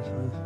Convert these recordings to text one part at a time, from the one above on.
Eso es.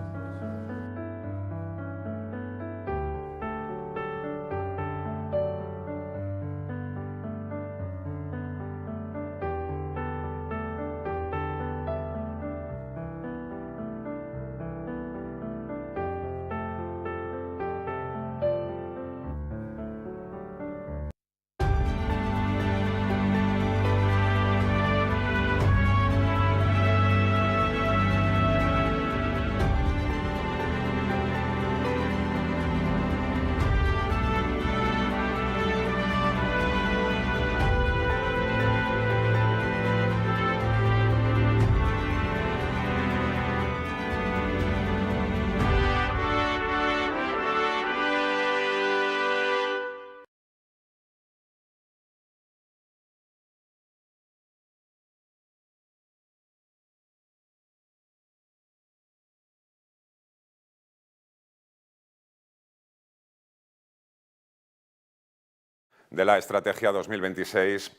De la estrategia 2026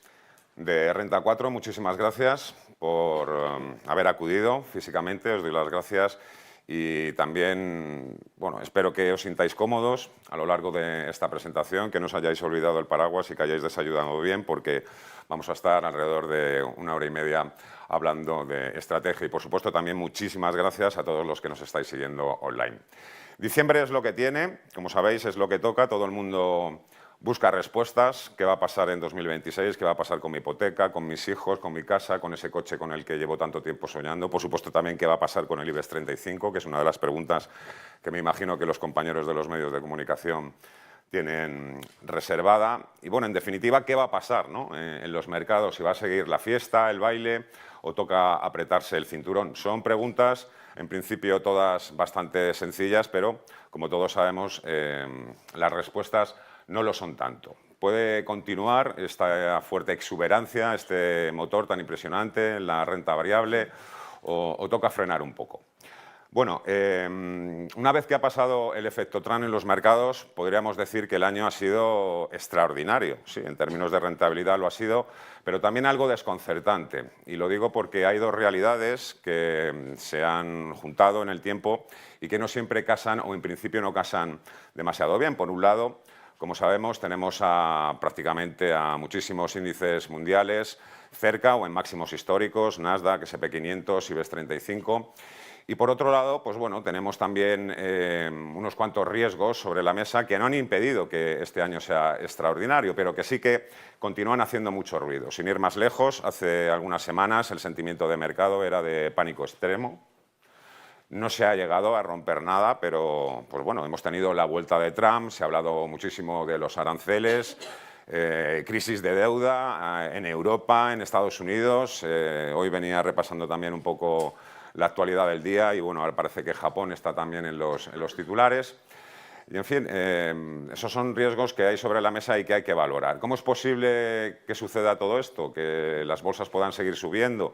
de Renta 4. Muchísimas gracias por haber acudido físicamente, os doy las gracias y también, bueno, espero que os sintáis cómodos a lo largo de esta presentación, que no os hayáis olvidado el paraguas y que hayáis desayunado bien, porque vamos a estar alrededor de 1 hora y media hablando de estrategia y, por supuesto, también muchísimas gracias a todos los que nos estáis siguiendo online. Diciembre es lo que tiene, como sabéis, es lo que toca, todo el mundo busca respuestas, qué va a pasar en 2026, qué va a pasar con mi hipoteca, con mis hijos, con mi casa, con ese coche con el que llevo tanto tiempo soñando. Por supuesto también qué va a pasar con el IBEX 35, que es una de las preguntas que me imagino que los compañeros de los medios de comunicación tienen reservada. Y bueno, en definitiva, ¿qué va a pasar, ¿no? En los mercados? ¿Si va a seguir la fiesta, el baile o toca apretarse el cinturón? Son preguntas, en principio, todas bastante sencillas, pero como todos sabemos, las respuestas no lo son tanto. Puede continuar esta fuerte exuberancia, este motor tan impresionante, la renta variable, o toca frenar un poco. Bueno, una vez que ha pasado el efecto Trump en los mercados, podríamos decir que el año ha sido extraordinario. Sí, en términos de rentabilidad lo ha sido, pero también algo desconcertante. Y lo digo porque hay dos realidades que se han juntado en el tiempo y que no siempre casan o en principio no casan demasiado bien. Por un lado, como sabemos, tenemos prácticamente a muchísimos índices mundiales cerca o en máximos históricos, Nasdaq, S&P 500, IBEX 35. Y por otro lado, pues bueno, tenemos también unos cuantos riesgos sobre la mesa que no han impedido que este año sea extraordinario, pero que sí que continúan haciendo mucho ruido. Sin ir más lejos, hace algunas semanas el sentimiento de mercado era de pánico extremo. No se ha llegado a romper nada, pero pues bueno, hemos tenido la vuelta de Trump, se ha hablado muchísimo de los aranceles, crisis de deuda en Europa, en Estados Unidos. Hoy venía repasando también un poco la actualidad del día y bueno, ahora parece que Japón está también en los titulares. Y en fin, esos son riesgos que hay sobre la mesa y que hay que valorar. ¿Cómo es posible que suceda todo esto? Que las bolsas puedan seguir subiendo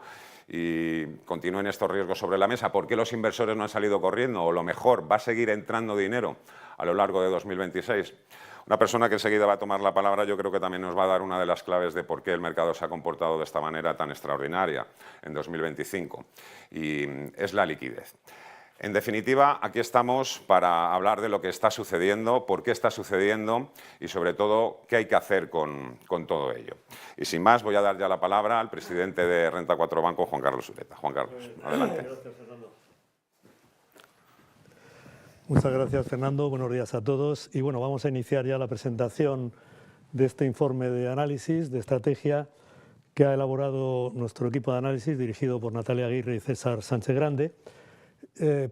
y continúen estos riesgos sobre la mesa. ¿Por qué los inversores no han salido corriendo? O lo mejor, ¿va a seguir entrando dinero a lo largo de 2026? Una persona que enseguida va a tomar la palabra yo creo que también nos va a dar una de las claves de por qué el mercado se ha comportado de esta manera tan extraordinaria en 2025 y es la liquidez. En definitiva, aquí estamos para hablar de lo que está sucediendo, por qué está sucediendo y, sobre todo, qué hay que hacer con todo ello. Y sin más, voy a dar ya la palabra al presidente de Renta 4 Banco, Juan Carlos Ureta. Juan Carlos, adelante. Gracias, Fernando. Muchas gracias, Fernando. Buenos días a todos. Y bueno, vamos a iniciar ya la presentación de este informe de análisis, de estrategia, que ha elaborado nuestro equipo de análisis, dirigido por Natalia Aguirre y César Sánchez Grande,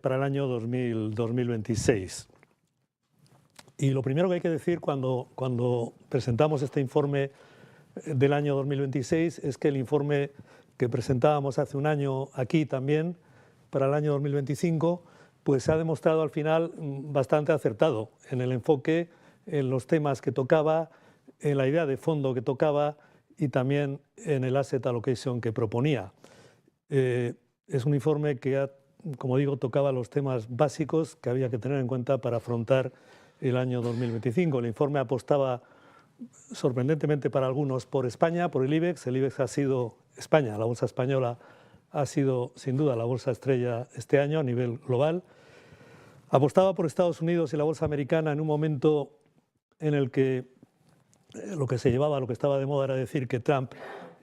para el año 2026. Y lo primero que hay que decir cuando presentamos este informe del año 2026 es que el informe que presentábamos hace un año aquí también, para el año 2025, pues se ha demostrado al final bastante acertado en el enfoque, en los temas que tocaba, en la idea de fondo que tocaba y también en el asset allocation que proponía. Es un informe que como digo, tocaba los temas básicos que había que tener en cuenta para afrontar el año 2025. El informe apostaba, sorprendentemente para algunos, por España, por el IBEX. El IBEX ha sido España, la bolsa española ha sido sin duda la bolsa estrella este año a nivel global. Apostaba por Estados Unidos y la bolsa americana en un momento en el que lo que se llevaba, lo que estaba de moda era decir que Trump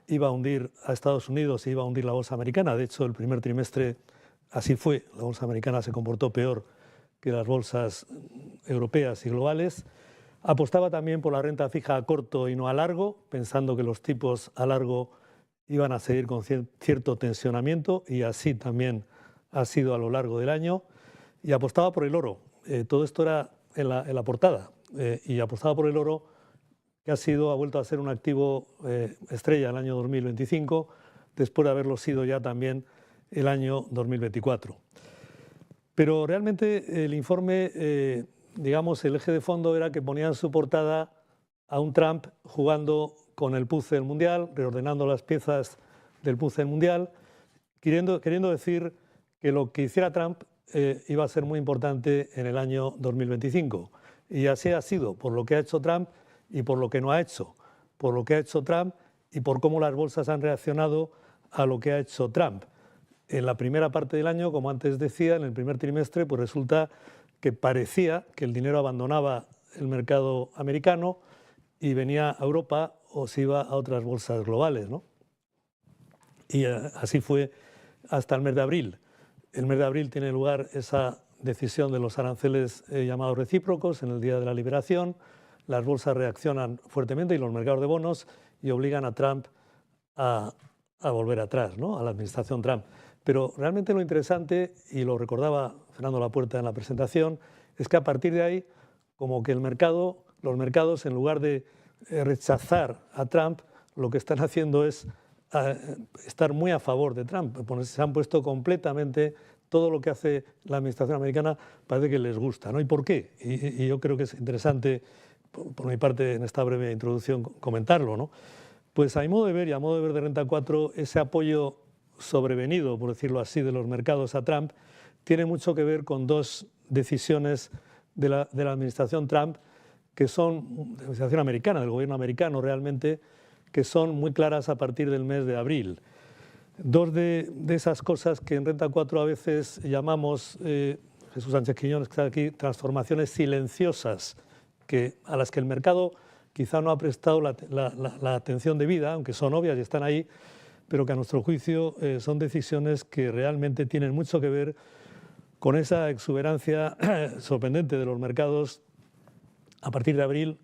iba a hundir a Estados Unidos y iba a hundir la bolsa americana. De hecho, el primer trimestre así fue. La bolsa americana se comportó peor que las bolsas europeas y globales. Apostaba también por la renta fija a corto y no a largo, pensando que los tipos a largo iban a seguir con cierto tensionamiento, y así también ha sido a lo largo del año. Y apostaba por el oro. Todo esto era en la portada. Y apostaba por el oro, que ha vuelto a ser un activo estrella el año 2025, después de haberlo sido ya también el año 2024. Pero realmente el informe, digamos, el eje de fondo era que ponía en su portada a un Trump jugando con el puzzle mundial, reordenando las piezas del puzzle mundial, queriendo decir que lo que hiciera Trump iba a ser muy importante en el año 2025. Y así ha sido, por lo que ha hecho Trump y por lo que no ha hecho, por lo que ha hecho Trump y por cómo las bolsas han reaccionado a lo que ha hecho Trump. En la primera parte del año, como antes decía, en el primer trimestre, pues resulta que parecía que el dinero abandonaba el mercado americano y venía a Europa o se iba a otras bolsas globales, ¿no? Y así fue hasta el mes de abril. El mes de abril tiene lugar esa decisión de los aranceles llamados recíprocos en el Día de la Liberación. Las bolsas reaccionan fuertemente y los mercados de bonos y obligan a Trump a volver atrás, ¿no? A la administración Trump. Pero realmente lo interesante, y lo recordaba Fernando Lapuerta en la presentación, es que a partir de ahí, como que los mercados, en lugar de rechazar a Trump, lo que están haciendo es estar muy a favor de Trump. Se han puesto completamente, todo lo que hace la administración americana parece que les gusta, ¿no? ¿Y por qué? Y yo creo que es interesante, por mi parte, en esta breve introducción, comentarlo, ¿no? Pues a mi modo de ver y a modo de ver de Renta 4, ese apoyo sobrevenido, por decirlo así, de los mercados a Trump, tiene mucho que ver con dos decisiones de la administración Trump, que son, de la administración americana, del gobierno americano realmente, que son muy claras a partir del mes de abril. Dos de esas cosas que en Renta 4 a veces llamamos, Jesús Sánchez Quiñones, que está aquí, transformaciones silenciosas, a las que el mercado quizá no ha prestado la atención debida, aunque son obvias y están ahí, pero que a nuestro juicio son decisiones que realmente tienen mucho que ver con esa exuberancia sorprendente de los mercados a partir de abril,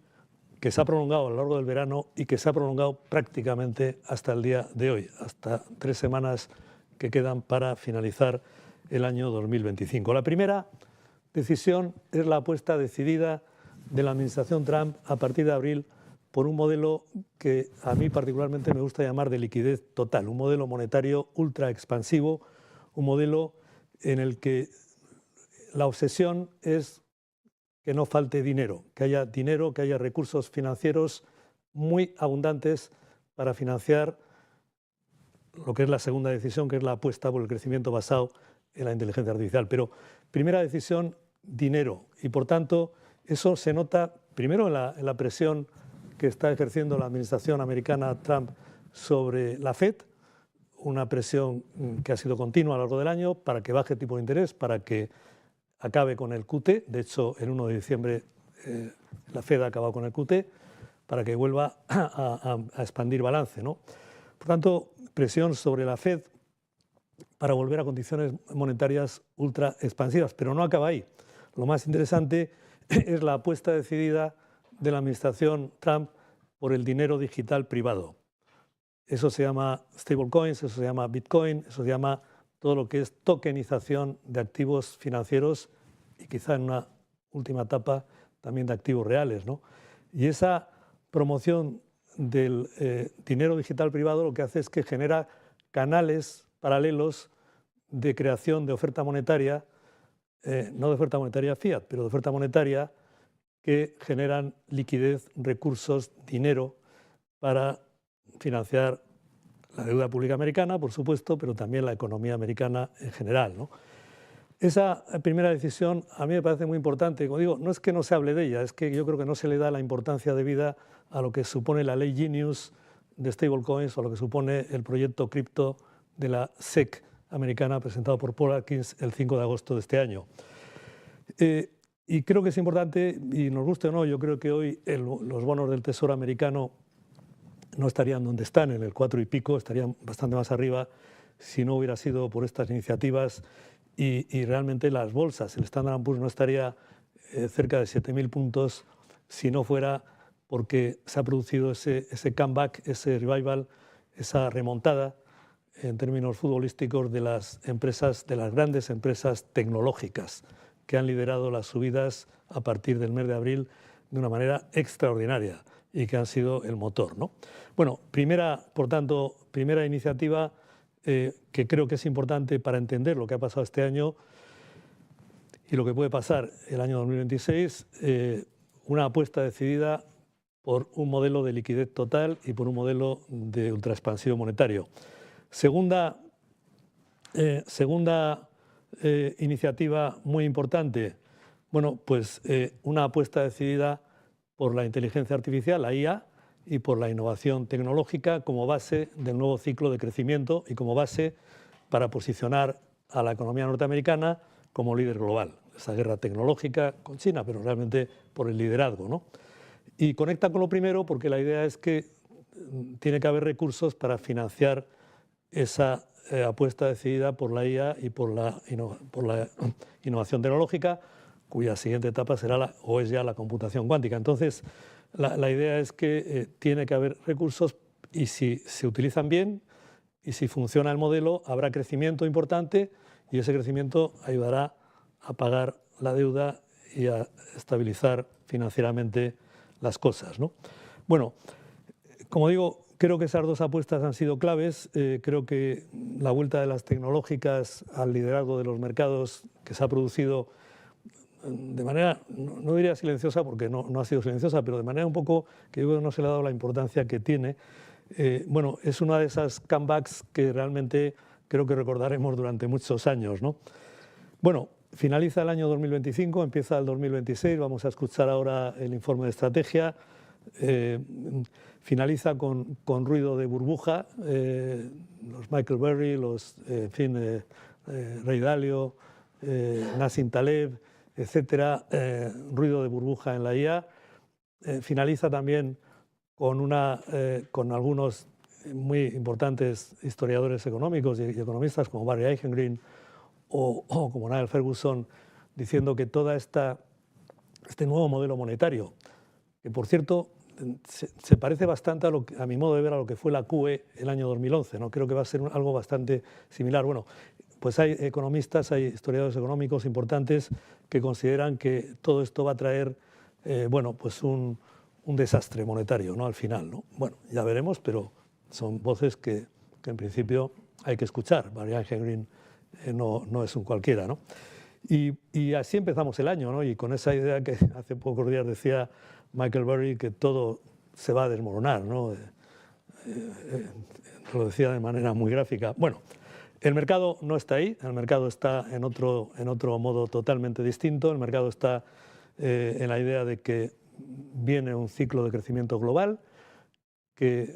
que se ha prolongado a lo largo del verano y que se ha prolongado prácticamente hasta el día de hoy, hasta 3 semanas que quedan para finalizar el año 2025. La primera decisión es la apuesta decidida de la administración Trump a partir de abril por un modelo que a mí particularmente me gusta llamar de liquidez total, un modelo monetario ultra expansivo, un modelo en el que la obsesión es que no falte dinero, que haya recursos financieros muy abundantes para financiar lo que es la segunda decisión, que es la apuesta por el crecimiento basado en la inteligencia artificial. Pero primera decisión, dinero. Y por tanto, eso se nota primero en la presión que está ejerciendo la administración americana Trump sobre la Fed, una presión que ha sido continua a lo largo del año para que baje el tipo de interés, para que acabe con el QT. De hecho, el 1 de diciembre la Fed ha acabado con el QT, para que vuelva a expandir balance, ¿no? Por tanto, presión sobre la Fed para volver a condiciones monetarias ultra expansivas. Pero no acaba ahí. Lo más interesante es la apuesta decidida de la administración Trump por el dinero digital privado. Eso se llama stablecoins, eso se llama Bitcoin, eso se llama todo lo que es tokenización de activos financieros y quizá en una última etapa también de activos reales, ¿no? Y esa promoción del dinero digital privado lo que hace es que genera canales paralelos de creación de oferta monetaria, no de oferta monetaria fiat, pero de oferta monetaria que generan liquidez, recursos, dinero para financiar la deuda pública americana, por supuesto, pero también la economía americana en general, ¿no? Esa primera decisión a mí me parece muy importante. Como digo, no es que no se hable de ella, es que yo creo que no se le da la importancia debida a lo que supone la ley Genius de stablecoins o a lo que supone el proyecto cripto de la SEC americana, presentado por Paul Atkins el 5 de agosto de este año. Y creo que es importante, y nos guste o no, yo creo que hoy los bonos del Tesoro americano no estarían donde están, en el 4 y pico, estarían bastante más arriba si no hubiera sido por estas iniciativas y realmente las bolsas, el Standard & Poor's no estaría cerca de 7.000 puntos si no fuera porque se ha producido ese comeback, ese revival, esa remontada en términos futbolísticos de las empresas, de las grandes empresas tecnológicas que han liderado las subidas a partir del mes de abril de una manera extraordinaria y que han sido el motor, ¿no? Bueno, por tanto, primera iniciativa que creo que es importante para entender lo que ha pasado este año y lo que puede pasar el año 2026, una apuesta decidida por un modelo de liquidez total y por un modelo de ultraexpansivo monetario. Segunda iniciativa muy importante, bueno, pues una apuesta decidida por la inteligencia artificial, la IA, y por la innovación tecnológica como base del nuevo ciclo de crecimiento y como base para posicionar a la economía norteamericana como líder global. Esa guerra tecnológica con China, pero realmente por el liderazgo, ¿no? Y conecta con lo primero porque la idea es que tiene que haber recursos para financiar esa apuesta decidida por la IA y por la innovación tecnológica, cuya siguiente etapa será o es ya la computación cuántica. Entonces, la idea es que tiene que haber recursos y si se utilizan bien y si funciona el modelo, habrá crecimiento importante y ese crecimiento ayudará a pagar la deuda y a estabilizar financieramente las cosas, ¿no? Bueno, como digo, creo que esas dos apuestas han sido claves. Creo que la vuelta de las tecnológicas al liderazgo de los mercados que se ha producido de manera, no diría silenciosa porque no ha sido silenciosa, pero de manera un poco que yo creo que no se le ha dado la importancia que tiene. Bueno, es una de esas comebacks que realmente creo que recordaremos durante muchos años, ¿no? Bueno, finaliza el año 2025, empieza el 2026, vamos a escuchar ahora el informe de estrategia. Finaliza con ruido de burbuja, los Michael Burry, Ray Dalio, Nassim Taleb, etcétera, ruido de burbuja en la IA. Finaliza también con algunos muy importantes historiadores económicos y economistas como Barry Eichengreen o como Niall Ferguson diciendo que todo este nuevo modelo monetario, que por cierto se parece bastante a mi modo de ver a lo que fue la QE el año 2011, ¿no? Creo que va a ser algo bastante similar. Bueno, pues hay economistas, hay historiadores económicos importantes que consideran que todo esto va a traer bueno, pues un desastre monetario, ¿no? Al final, ¿no? Bueno, ya veremos, pero son voces que en principio hay que escuchar. Barry Eichengreen no es un cualquiera, ¿no? Y así empezamos el año, ¿no? Y con esa idea que hace pocos días decía Michael Burry, que todo se va a desmoronar, ¿no? Lo decía de manera muy gráfica. Bueno, el mercado no está ahí, el mercado está en otro modo totalmente distinto. El mercado está en la idea de que viene un ciclo de crecimiento global, que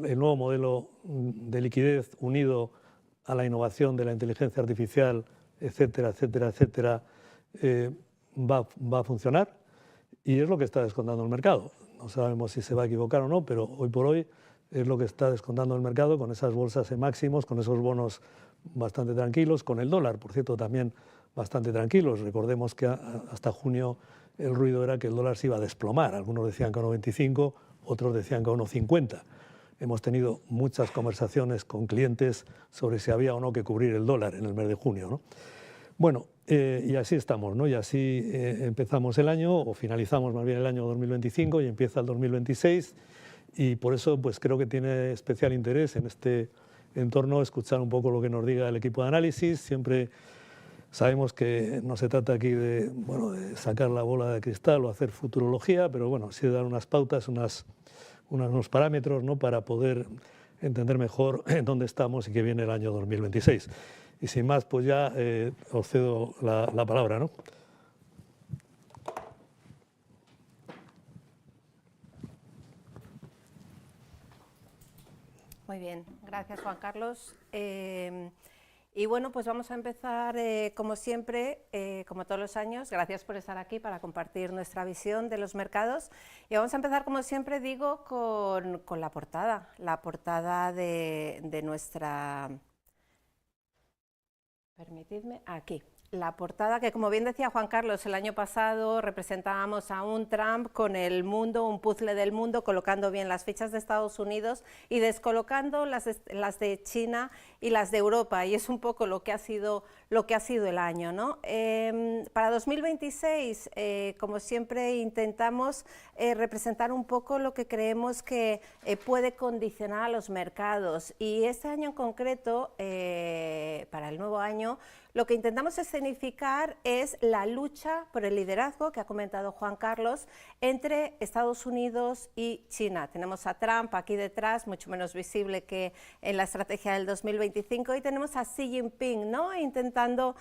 el nuevo modelo de liquidez unido a la innovación de la inteligencia artificial, etcétera, etcétera, etcétera, va a funcionar y es lo que está descontando el mercado. No sabemos si se va a equivocar o no, pero hoy por hoy es lo que está descontando el mercado con esas bolsas en máximos, con esos bonos bastante tranquilos, con el dólar, por cierto, también bastante tranquilos. Recordemos que hasta junio el ruido era que el dólar se iba a desplomar. Algunos decían que a 1,25, otros decían que a 1,50. Hemos tenido muchas conversaciones con clientes sobre si había o no que cubrir el dólar en el mes de junio, ¿no? Bueno, y así estamos, ¿no? Y así empezamos el año, o finalizamos más bien el año 2025 y empieza el 2026. Y por eso pues creo que tiene especial interés en este entorno escuchar un poco lo que nos diga el equipo de análisis. Siempre sabemos que no se trata aquí de sacar la bola de cristal o hacer futurología, pero bueno, sí de dar unas pautas, unos parámetros, ¿no? Para poder entender mejor en dónde estamos y qué viene el año 2026. Y sin más, pues ya os cedo la palabra, ¿no? Muy bien, gracias Juan Carlos. Y bueno, pues vamos a empezar como siempre, como todos los años. Gracias por estar aquí para compartir nuestra visión de los mercados. Y vamos a empezar como siempre digo con la portada de nuestra... Permitidme, aquí. La portada que, como bien decía Juan Carlos, el año pasado representábamos a un Trump con el mundo, un puzzle del mundo, colocando bien las fichas de Estados Unidos y descolocando las de China y las de Europa, y es un poco lo que ha sido el año, ¿no? Para 2026, como siempre, intentamos representar un poco lo que creemos que puede condicionar a los mercados, y este año en concreto, para el nuevo año, lo que intentamos escenificar es la lucha por el liderazgo que ha comentado Juan Carlos entre Estados Unidos y China. Tenemos a Trump aquí detrás, mucho menos visible que en la estrategia del 2025, y tenemos a Xi Jinping, ¿no?, intentando,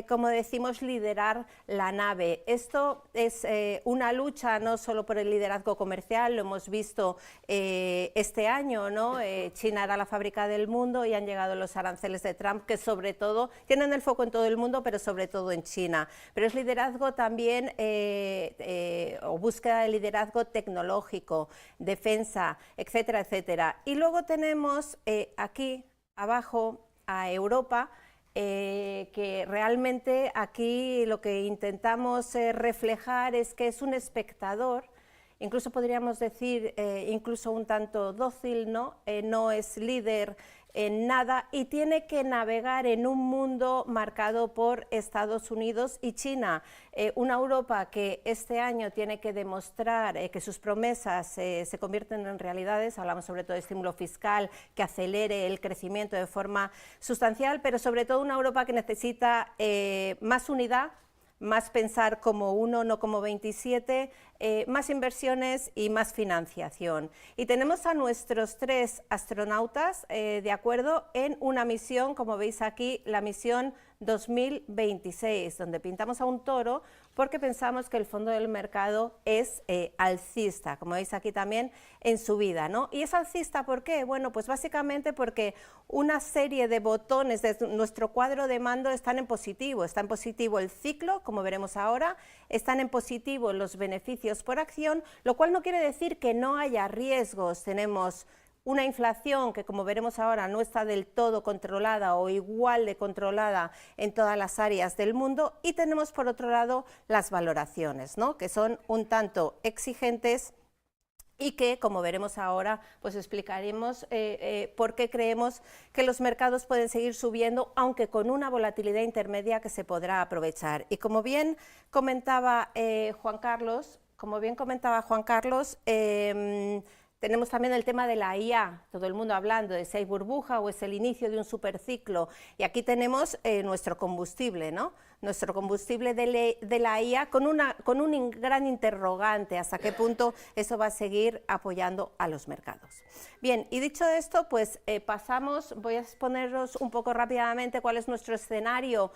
como decimos, liderar la nave. Esto es una lucha no solo por el liderazgo comercial, lo hemos visto este año, ¿no? China era la fábrica del mundo y han llegado los aranceles de Trump, que sobre todo tienen el foco en todo el mundo, pero sobre todo en China. Pero es liderazgo también, o búsqueda de liderazgo tecnológico, defensa, etcétera, etcétera. Y luego tenemos aquí abajo a Europa, que realmente aquí lo que intentamos reflejar es que es un espectador, incluso podríamos decir incluso un tanto dócil, ¿no? No es líder en nada y tiene que navegar en un mundo marcado por Estados Unidos y China, una Europa que este año tiene que demostrar que sus promesas se convierten en realidades. Hablamos sobre todo de estímulo fiscal que acelere el crecimiento de forma sustancial, pero sobre todo una Europa que necesita más unidad, más pensar como uno, no como 27, más inversiones y más financiación. Y tenemos a nuestros 3 astronautas de acuerdo en una misión, como veis aquí, la misión 2026, donde pintamos a un toro porque pensamos que el fondo del mercado es alcista, como veis aquí también en subida, ¿no? ¿Y es alcista por qué? Bueno, pues básicamente porque una serie de botones de nuestro cuadro de mando están en positivo. Está en positivo el ciclo, como veremos ahora, están en positivo los beneficios por acción, lo cual no quiere decir que no haya riesgos. Tenemos una inflación que, como veremos ahora, no está del todo controlada o igual de controlada en todas las áreas del mundo, y tenemos por otro lado las valoraciones, ¿no?, que son un tanto exigentes y que, como veremos ahora, pues explicaremos por qué creemos que los mercados pueden seguir subiendo, aunque con una volatilidad intermedia que se podrá aprovechar. Y como bien comentaba Juan Carlos, tenemos también el tema de la IA, todo el mundo hablando de si hay burbuja o es el inicio de un superciclo, y aquí tenemos nuestro combustible, ¿no? Nuestro combustible de la IA con un gran interrogante, hasta qué punto eso va a seguir apoyando a los mercados. Bien, y dicho esto, pues pasamos, voy a exponeros un poco rápidamente cuál es nuestro escenario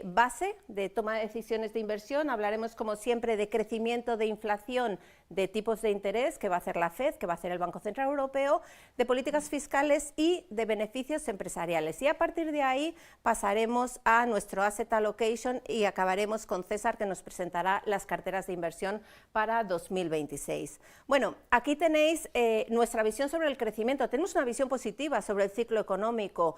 base de toma de decisiones de inversión. Hablaremos como siempre de crecimiento, de inflación, de tipos de interés que va a hacer la FED, que va a hacer el Banco Central Europeo, de políticas fiscales y de beneficios empresariales. Y a partir de ahí pasaremos a nuestro asset allocation y acabaremos con César, que nos presentará las carteras de inversión para 2026. Bueno, aquí tenéis nuestra visión sobre el crecimiento. Tenemos una visión positiva sobre el ciclo económico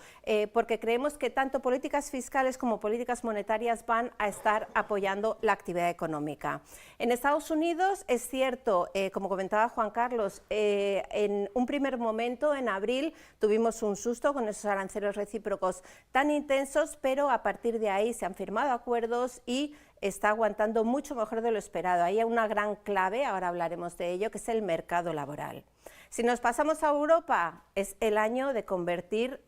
porque creemos que tanto políticas fiscales como políticas monetarias van a estar apoyando la actividad económica. En Estados Unidos es cierto, como comentaba Juan Carlos, en un primer momento, en abril, tuvimos un susto con esos aranceles recíprocos tan intensos, pero a partir de ahí se han firmado acuerdos y está aguantando mucho mejor de lo esperado. Hay una gran clave, ahora hablaremos de ello, que es el mercado laboral. Si nos pasamos a Europa, es el año de convertir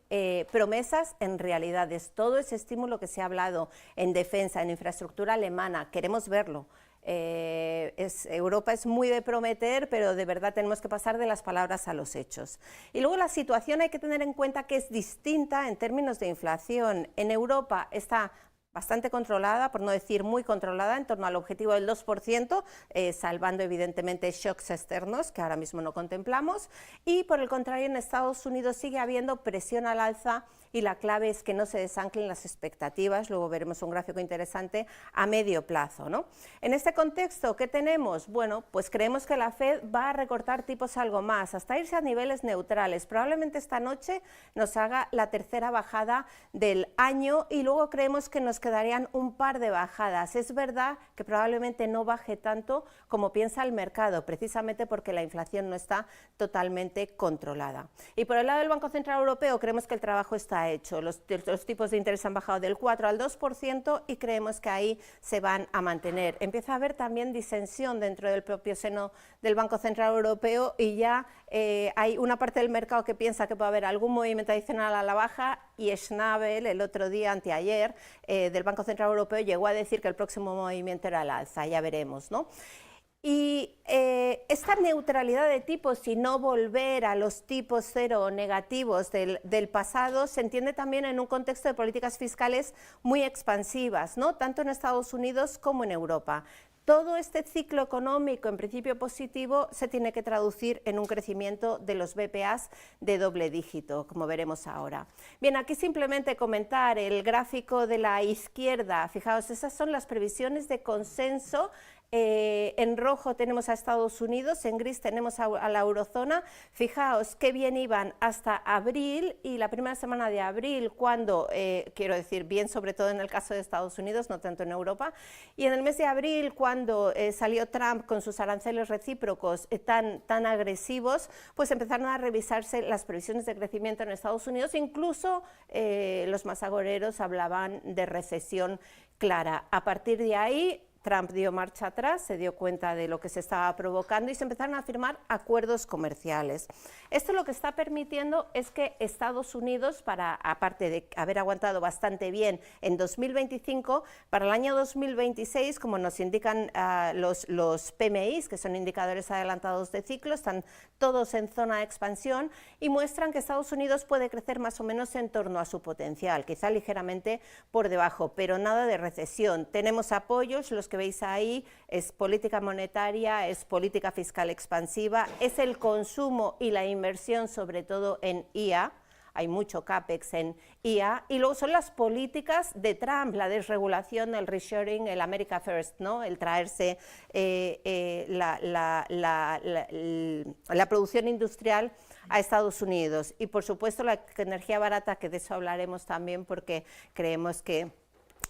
promesas en realidades. Todo ese estímulo que se ha hablado en defensa, en infraestructura alemana, queremos verlo. Europa es muy de prometer, pero de verdad tenemos que pasar de las palabras a los hechos. Y luego la situación hay que tener en cuenta que es distinta en términos de inflación. En Europa está bastante controlada, por no decir muy controlada, en torno al objetivo del 2%, salvando evidentemente shocks externos que ahora mismo no contemplamos, y por el contrario en Estados Unidos sigue habiendo presión al alza y la clave es que no se desanclen las expectativas, luego veremos un gráfico interesante a medio plazo, ¿no? En este contexto, ¿qué tenemos? Bueno, pues creemos que la Fed va a recortar tipos algo más, hasta irse a niveles neutrales. Probablemente esta noche nos haga la tercera bajada del año y luego creemos que nos quedarían un par de bajadas. Es verdad que probablemente no baje tanto como piensa el mercado, precisamente porque la inflación no está totalmente controlada. Y por el lado del Banco Central Europeo creemos que el trabajo está hecho. Los tipos de interés han bajado del 4 al 2% y creemos que ahí se van a mantener. Empieza a haber también disensión dentro del propio seno del Banco Central Europeo y ya hay una parte del mercado que piensa que puede haber algún movimiento adicional a la baja y Schnabel el otro día, anteayer, del Banco Central Europeo llegó a decir que el próximo movimiento era al alza, ya veremos, ¿no? Y esta neutralidad de tipos y no volver a los tipos cero o negativos del pasado se entiende también en un contexto de políticas fiscales muy expansivas, ¿no? Tanto en Estados Unidos como en Europa. Todo este ciclo económico, en principio positivo, se tiene que traducir en un crecimiento de los BPAs de doble dígito, como veremos ahora. Bien, aquí simplemente comentar el gráfico de la izquierda. Fijaos, esas son las previsiones de consenso. En rojo tenemos a Estados Unidos, en gris tenemos a la eurozona. Fijaos qué bien iban hasta abril y la primera semana de abril, cuando, quiero decir, bien sobre todo en el caso de Estados Unidos, no tanto en Europa, y en el mes de abril, cuando salió Trump con sus aranceles recíprocos tan agresivos, pues empezaron a revisarse las previsiones de crecimiento en Estados Unidos, incluso los más agoreros hablaban de recesión clara. A partir de ahí, Trump dio marcha atrás, se dio cuenta de lo que se estaba provocando y se empezaron a firmar acuerdos comerciales. Esto lo que está permitiendo es que Estados Unidos, aparte de haber aguantado bastante bien en 2025, para el año 2026, como nos indican los PMIs, que son indicadores adelantados de ciclo, están todos en zona de expansión y muestran que Estados Unidos puede crecer más o menos en torno a su potencial, quizá ligeramente por debajo, pero nada de recesión. Tenemos apoyos, los que veis ahí, es política monetaria, es política fiscal expansiva, es el consumo y la inversión, sobre todo en IA, hay mucho CAPEX en IA, y luego son las políticas de Trump, la desregulación, el reshoring, el America First, ¿no? El traerse la producción industrial a Estados Unidos, y por supuesto la energía barata, que de eso hablaremos también porque creemos que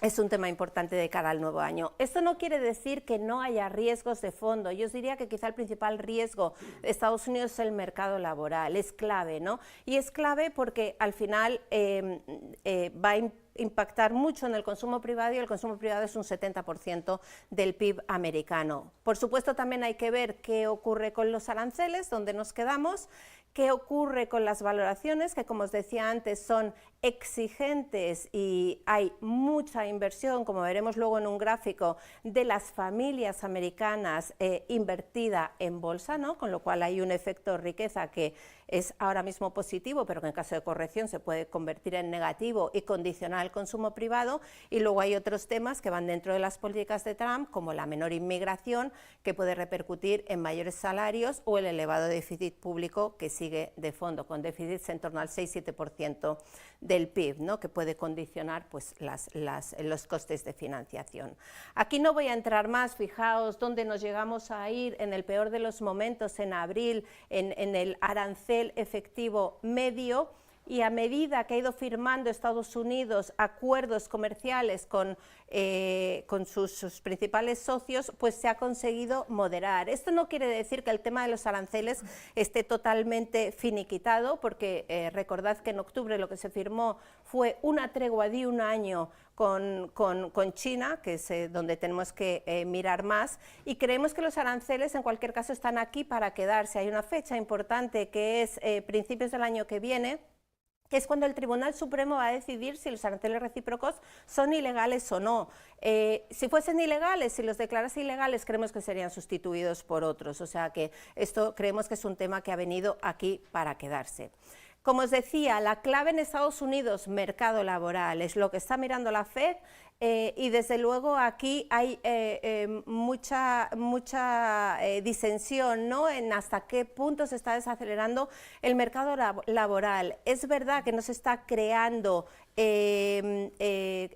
es un tema importante de cara al nuevo año. Esto no quiere decir que no haya riesgos de fondo. Yo os diría que quizá el principal riesgo de Estados Unidos es el mercado laboral, es clave, ¿no? Y es clave porque al final va a impactar mucho en el consumo privado, y el consumo privado es un 70% del PIB americano. Por supuesto, también hay que ver qué ocurre con los aranceles, dónde nos quedamos, qué ocurre con las valoraciones, que como os decía antes son exigentes y hay mucha inversión, como veremos luego en un gráfico, de las familias americanas invertida en bolsa, ¿no? Con lo cual hay un efecto riqueza que es ahora mismo positivo, pero que en caso de corrección se puede convertir en negativo y condicionar el consumo privado. Y luego hay otros temas que van dentro de las políticas de Trump, como la menor inmigración, que puede repercutir en mayores salarios, o el elevado déficit público que sigue de fondo, con déficits en torno al 6-7% del PIB, ¿no? Que puede condicionar pues, los costes de financiación. Aquí no voy a entrar más, fijaos dónde nos llegamos a ir en el peor de los momentos, en abril, en el arancel efectivo medio, y a medida que ha ido firmando Estados Unidos acuerdos comerciales con sus principales socios, pues se ha conseguido moderar. Esto no quiere decir que el tema de los aranceles esté totalmente finiquitado, porque recordad que en octubre lo que se firmó fue una tregua de un año con China, que es donde tenemos que mirar más, y creemos que los aranceles en cualquier caso están aquí para quedarse. Hay una fecha importante que es principios del año que viene, que es cuando el Tribunal Supremo va a decidir si los aranceles recíprocos son ilegales o no. Si fuesen ilegales, si los declarase ilegales, creemos que serían sustituidos por otros. O sea que esto creemos que es un tema que ha venido aquí para quedarse. Como os decía, la clave en Estados Unidos, mercado laboral, es lo que está mirando la Fed. Y desde luego aquí hay mucha disensión, ¿no?, en hasta qué punto se está desacelerando el mercado laboral. Es verdad que no se está creando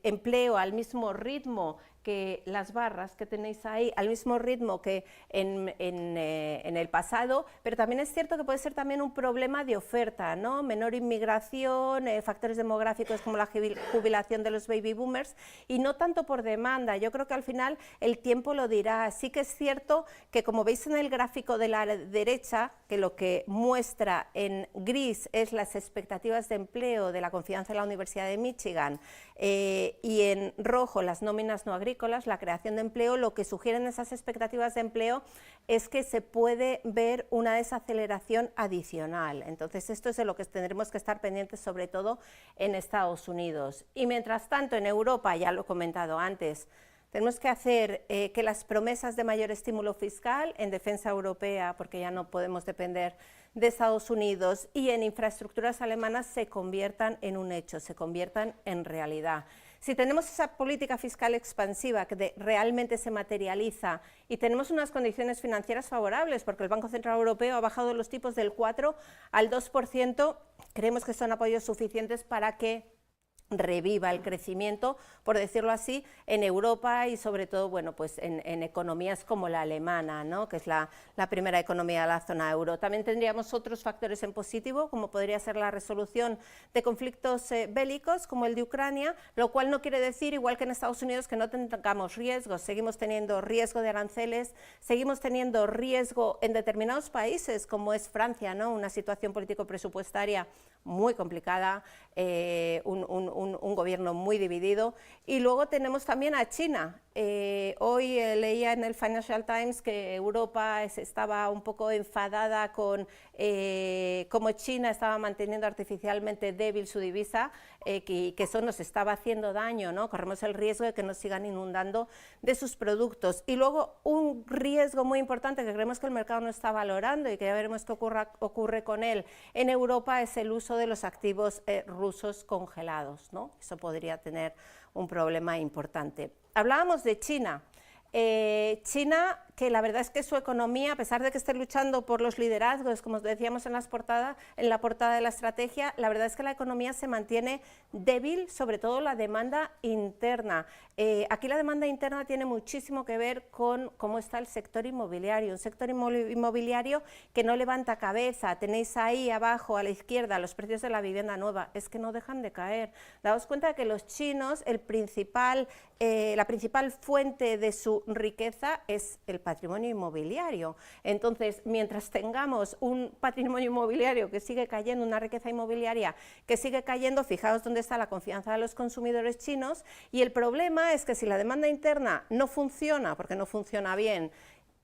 empleo al mismo ritmo que las barras que tenéis ahí, al mismo ritmo que en el pasado, pero también es cierto que puede ser también un problema de oferta, ¿no?, menor inmigración, factores demográficos como la jubilación de los baby boomers, y no tanto por demanda. Yo creo que al final el tiempo lo dirá. Sí que es cierto que, como veis en el gráfico de la derecha, que lo que muestra en gris es las expectativas de empleo de la confianza en la Universidad de Michigan, y en rojo las nóminas no agrícolas, la creación de empleo, lo que sugieren esas expectativas de empleo es que se puede ver una desaceleración adicional. Entonces esto es de lo que tendremos que estar pendientes, sobre todo en Estados Unidos. Y mientras tanto en Europa, ya lo he comentado antes, tenemos que hacer que las promesas de mayor estímulo fiscal en defensa europea, porque ya no podemos depender de Estados Unidos, y en infraestructuras alemanas se conviertan en un hecho, se conviertan en realidad. Si tenemos esa política fiscal expansiva que realmente se materializa y tenemos unas condiciones financieras favorables, porque el Banco Central Europeo ha bajado los tipos del 4 al 2%, creemos que son apoyos suficientes para que reviva el crecimiento, por decirlo así, en Europa y sobre todo, bueno, pues en economías como la alemana, ¿no?, que es la primera economía de la zona euro. También tendríamos otros factores en positivo, como podría ser la resolución de conflictos bélicos, como el de Ucrania, lo cual no quiere decir, igual que en Estados Unidos, que no tengamos riesgos. Seguimos teniendo riesgo de aranceles, seguimos teniendo riesgo en determinados países, como es Francia, ¿no?, una situación político-presupuestaria muy complicada, un gobierno muy dividido, y luego tenemos también a China. Hoy leía en el Financial Times que Europa estaba un poco enfadada con cómo China estaba manteniendo artificialmente débil su divisa, que eso nos estaba haciendo daño, ¿no? Corremos el riesgo de que nos sigan inundando de sus productos. Y luego un riesgo muy importante que creemos que el mercado no está valorando y que ya veremos qué ocurre con él en Europa es el uso de los activos rusos congelados, ¿no? Eso podría tener un problema importante. Hablábamos de China. China, que la verdad es que su economía, a pesar de que esté luchando por los liderazgos, como decíamos en la portada de la estrategia, la verdad es que la economía se mantiene débil, sobre todo la demanda interna. Aquí la demanda interna tiene muchísimo que ver con cómo está el sector inmobiliario, un sector inmobiliario que no levanta cabeza. Tenéis ahí abajo a la izquierda los precios de la vivienda nueva, es que no dejan de caer. Daos cuenta de que los chinos, la principal fuente de su riqueza es el patrimonio inmobiliario. Entonces, mientras tengamos un patrimonio inmobiliario que sigue cayendo, una riqueza inmobiliaria que sigue cayendo, fijaos dónde está la confianza de los consumidores chinos, y el problema es que si la demanda interna no funciona, porque no funciona bien,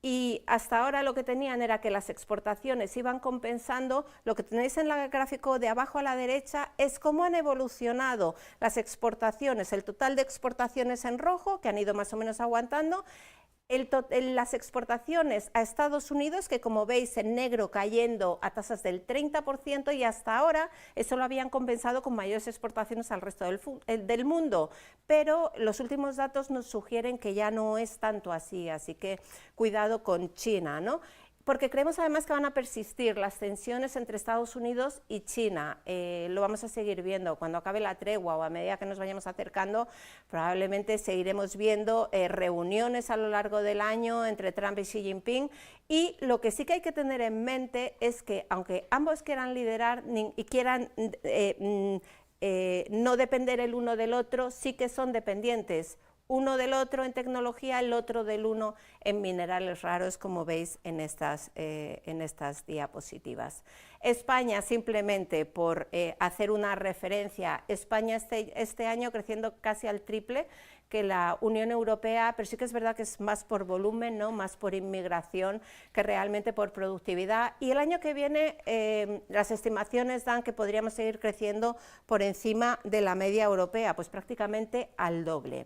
y hasta ahora lo que tenían era que las exportaciones iban compensando, lo que tenéis en el gráfico de abajo a la derecha es cómo han evolucionado las exportaciones, el total de exportaciones en rojo, que han ido más o menos aguantando, las exportaciones a Estados Unidos, que como veis en negro cayendo a tasas del 30%, y hasta ahora eso lo habían compensado con mayores exportaciones al resto del mundo, pero los últimos datos nos sugieren que ya no es tanto así, así que cuidado con China, ¿no? Porque creemos además que van a persistir las tensiones entre Estados Unidos y China. Lo vamos a seguir viendo cuando acabe la tregua o a medida que nos vayamos acercando, probablemente seguiremos viendo reuniones a lo largo del año entre Trump y Xi Jinping, y lo que sí que hay que tener en mente es que aunque ambos quieran liderar y quieran no depender el uno del otro, sí que son dependientes uno del otro en tecnología, el otro del uno en minerales raros, como veis en estas diapositivas. España, simplemente por hacer una referencia, España este año creciendo casi al triple que la Unión Europea, pero sí que es verdad que es más por volumen, ¿no?, más por inmigración que realmente por productividad, y el año que viene las estimaciones dan que podríamos seguir creciendo por encima de la media europea, pues prácticamente al doble.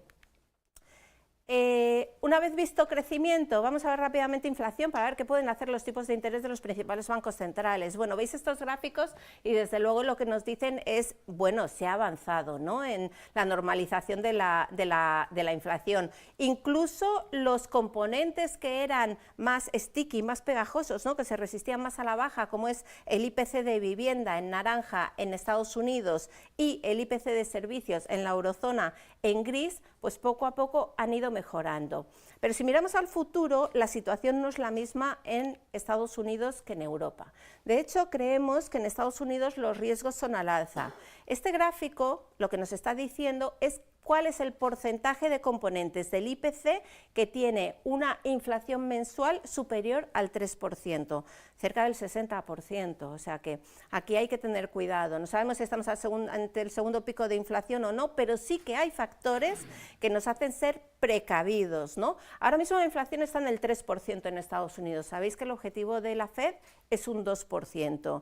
Una vez visto crecimiento, vamos a ver rápidamente inflación para ver qué pueden hacer los tipos de interés de los principales bancos centrales. Bueno, veis estos gráficos y desde luego lo que nos dicen es, bueno, se ha avanzado, ¿no?, en la normalización de la inflación. Incluso los componentes que eran más sticky, más pegajosos, ¿no?, que se resistían más a la baja, como es el IPC de vivienda en naranja en Estados Unidos y el IPC de servicios en la eurozona en gris, pues poco a poco han ido mejorando. Pero si miramos al futuro, la situación no es la misma en Estados Unidos que en Europa. De hecho, creemos que en Estados Unidos los riesgos son al alza. Este gráfico lo que nos está diciendo es cuál es el porcentaje de componentes del IPC que tiene una inflación mensual superior al 3%, cerca del 60%, o sea que aquí hay que tener cuidado. No sabemos si estamos ante el segundo pico de inflación o no, pero sí que hay factores que nos hacen ser precavidos, ¿no? Ahora mismo la inflación está en el 3% en Estados Unidos. Sabéis que el objetivo de la FED es un 2%.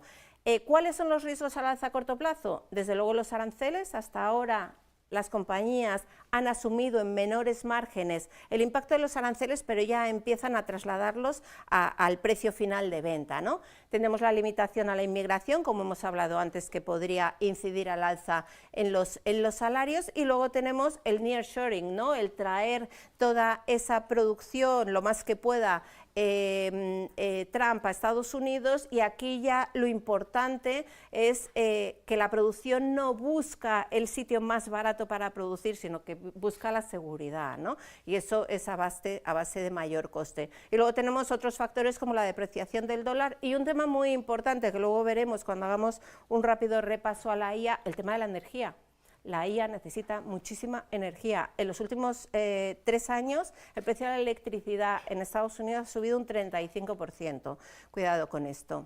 ¿Cuáles son los riesgos al alza a corto plazo? Desde luego los aranceles. Hasta ahora las compañías han asumido en menores márgenes el impacto de los aranceles, pero ya empiezan a trasladarlos al precio final de venta, ¿no? Tenemos la limitación a la inmigración, como hemos hablado antes, que podría incidir al alza en los salarios, y luego tenemos el nearshoring, ¿no?, el traer toda esa producción lo más que pueda Trump a Estados Unidos, y aquí ya lo importante es que la producción no busca el sitio más barato para producir, sino que busca la seguridad, ¿no? Y eso es a base de mayor coste. Y luego tenemos otros factores como la depreciación del dólar y un tema muy importante que luego veremos cuando hagamos un rápido repaso a la IA, el tema de la energía. La IA necesita muchísima energía. En los últimos 3 años el precio de la electricidad en Estados Unidos ha subido un 35%. Cuidado con esto.